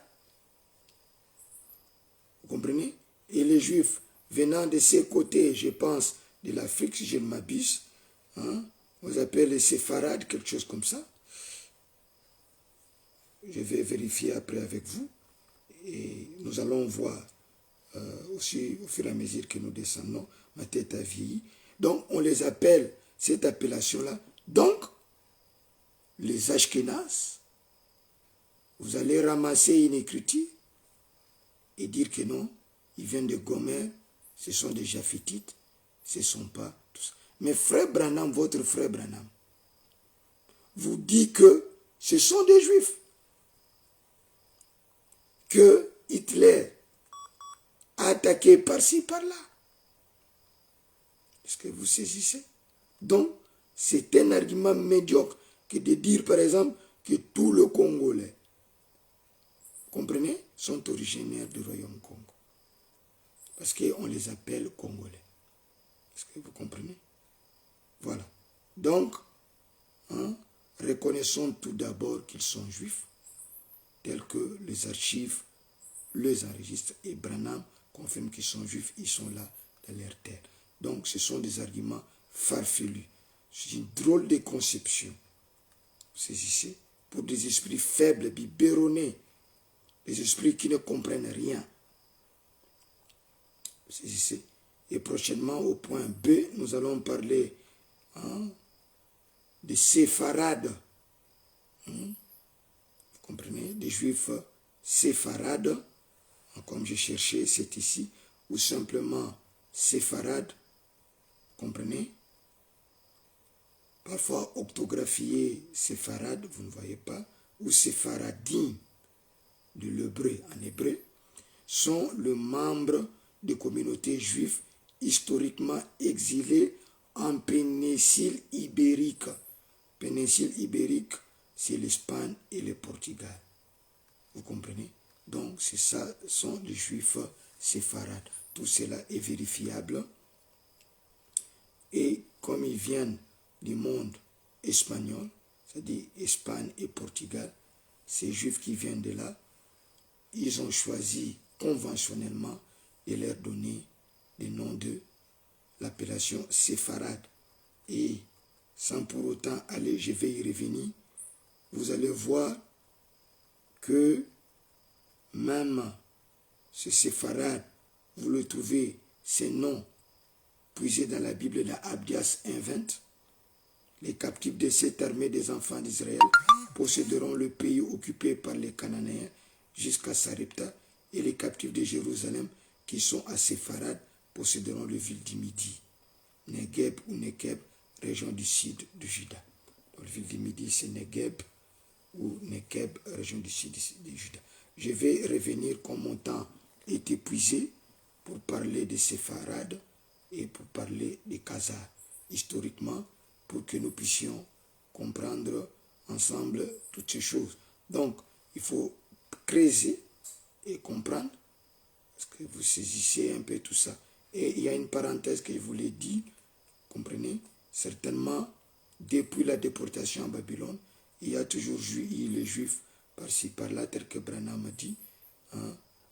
vous comprenez, et les Juifs venant de ces côtés, je pense, de l'Afrique, si je ne m'abuse, hein, on les appelle les Séfarades, quelque chose comme ça. Je vais vérifier après avec vous, et nous allons voir aussi au fur et à mesure que nous descendons, ma tête a vieilli. Donc, on les appelle, cette appellation-là. Donc, les Ashkénazes, vous allez ramasser une écriture et dire que non, ils viennent de Gomer, ce sont des Japhétites, ce ne sont pas tous. Mais frère Branham, votre frère Branham, vous dit que ce sont des Juifs que Hitler a attaqué par-ci, par-là. Est-ce que vous saisissez? Donc, c'est un argument médiocre que de dire, par exemple, que tous les Congolais, comprenez, sont originaires du royaume Congo. Parce qu'on les appelle Congolais. Est-ce que vous comprenez? Voilà. Donc, hein, reconnaissons tout d'abord qu'ils sont juifs, tels que les archives les enregistrent, et Branham confirme qu'ils sont juifs, ils sont là dans leur terre. Donc ce sont des arguments farfelus. C'est une drôle de conception. Vous saisissez? Pour des esprits faibles, biberonnés, des esprits qui ne comprennent rien. Vous saisissez? Et prochainement, au point B, nous allons parler hein, des séfarades. Vous comprenez? Des juifs séfarades. Comme j'ai cherché, c'est ici. Ou simplement séfarades. Vous comprenez? Parfois octographié séfarade, vous ne voyez pas. Ou sépharadim, de l'hébreu en hébreu, sont le membre de communautés juives historiquement exilées en péninsule ibérique. Péninsule ibérique, c'est l'Espagne et le Portugal. Vous comprenez? Donc, c'est ça, sont les juifs séfarades. Tout cela est vérifiable. Et comme ils viennent du monde espagnol, c'est-à-dire Espagne et Portugal, ces juifs qui viennent de là, ils ont choisi conventionnellement de leur donner le nom de l'appellation séfarade. Et sans pour autant aller, je vais y revenir, vous allez voir que même ce séfarade, vous le trouvez, ces noms puisés dans la Bible, dans Abdias 1:20. Les captifs de cette armée des enfants d'Israël posséderont le pays occupé par les Cananéens jusqu'à Sarepta, et les captifs de Jérusalem qui sont à Séfarad posséderont le ville du Midi. Negev ou Nekeb, région du sud de Juda. Donc, le ville du Midi, c'est Negev ou Nekeb, région du sud de Juda. Je vais revenir comme mon temps est épuisé pour parler de Séfarad et pour parler des Khazars historiquement, pour que nous puissions comprendre ensemble toutes ces choses. Donc, il faut creuser et comprendre, parce que vous saisissez un peu tout ça. Et il y a une parenthèse que je vous l'ai dit, comprenez, certainement, depuis la déportation à Babylone, il y a toujours eu les Juifs par-ci, par-là, tel que Branham a dit,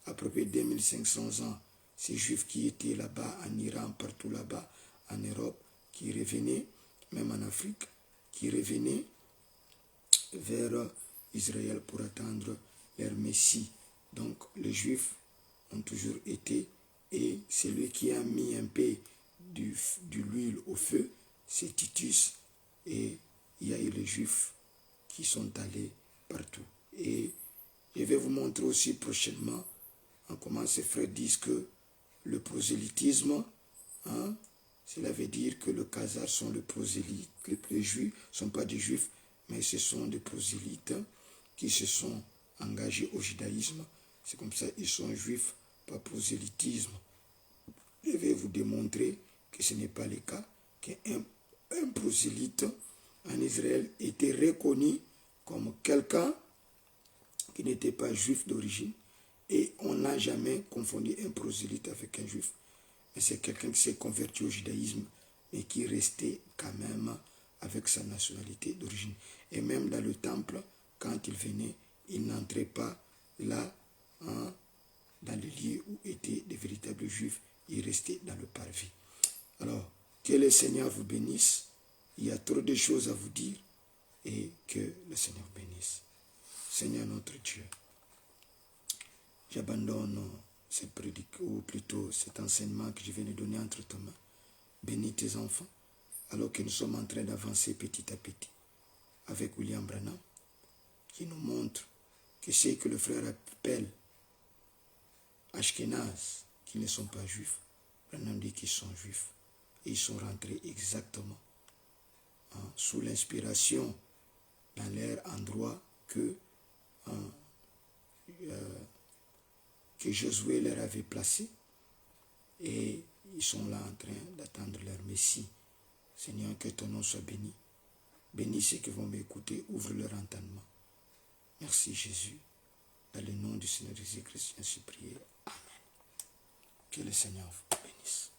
à peu près 2500 ans, ces Juifs qui étaient là-bas, en Iran, partout là-bas, en Europe, qui revenaient, même en Afrique, qui revenaient vers Israël pour attendre leur Messie. Donc les Juifs ont toujours été, et celui qui a mis un peu de l'huile au feu, c'est Titus, et il y a eu les Juifs qui sont allés partout. Et je vais vous montrer aussi prochainement comment ces frères disent que le prosélytisme, cela veut dire que les Khazars sont le prosélyte, les Juifs ne sont pas des Juifs, mais ce sont des prosélytes qui se sont engagés au judaïsme. C'est comme ça ils sont juifs, pas prosélytisme. Je vais vous démontrer que ce n'est pas le cas, qu'un prosélyte en Israël était reconnu comme quelqu'un qui n'était pas juif d'origine, et on n'a jamais confondu un prosélyte avec un juif. Mais c'est quelqu'un qui s'est converti au judaïsme, mais qui restait quand même avec sa nationalité d'origine. Et même dans le temple, quand il venait, il n'entrait pas là, dans les lieux où étaient des véritables juifs, il restait dans le parvis. Alors, que le Seigneur vous bénisse. Il y a trop de choses à vous dire, et que le Seigneur bénisse. Seigneur notre Dieu, j'abandonne cette prédication, ou plutôt cet enseignement que je viens de donner entre tes mains. Bénis tes enfants, alors que nous sommes en train d'avancer petit à petit avec William Branham, qui nous montre que ce que le frère appelle Ashkenaz, qui ne sont pas juifs, Branham dit qu'ils sont juifs. Et ils sont rentrés exactement sous l'inspiration dans leur endroit que Josué leur avait placé, et ils sont là en train d'attendre leur Messie. Seigneur, que ton nom soit béni. Bénis ceux qui vont m'écouter, ouvre leur entendement. Merci Jésus. Dans le nom du Seigneur Jésus-Christ, je suis prié. Amen. Que le Seigneur vous bénisse.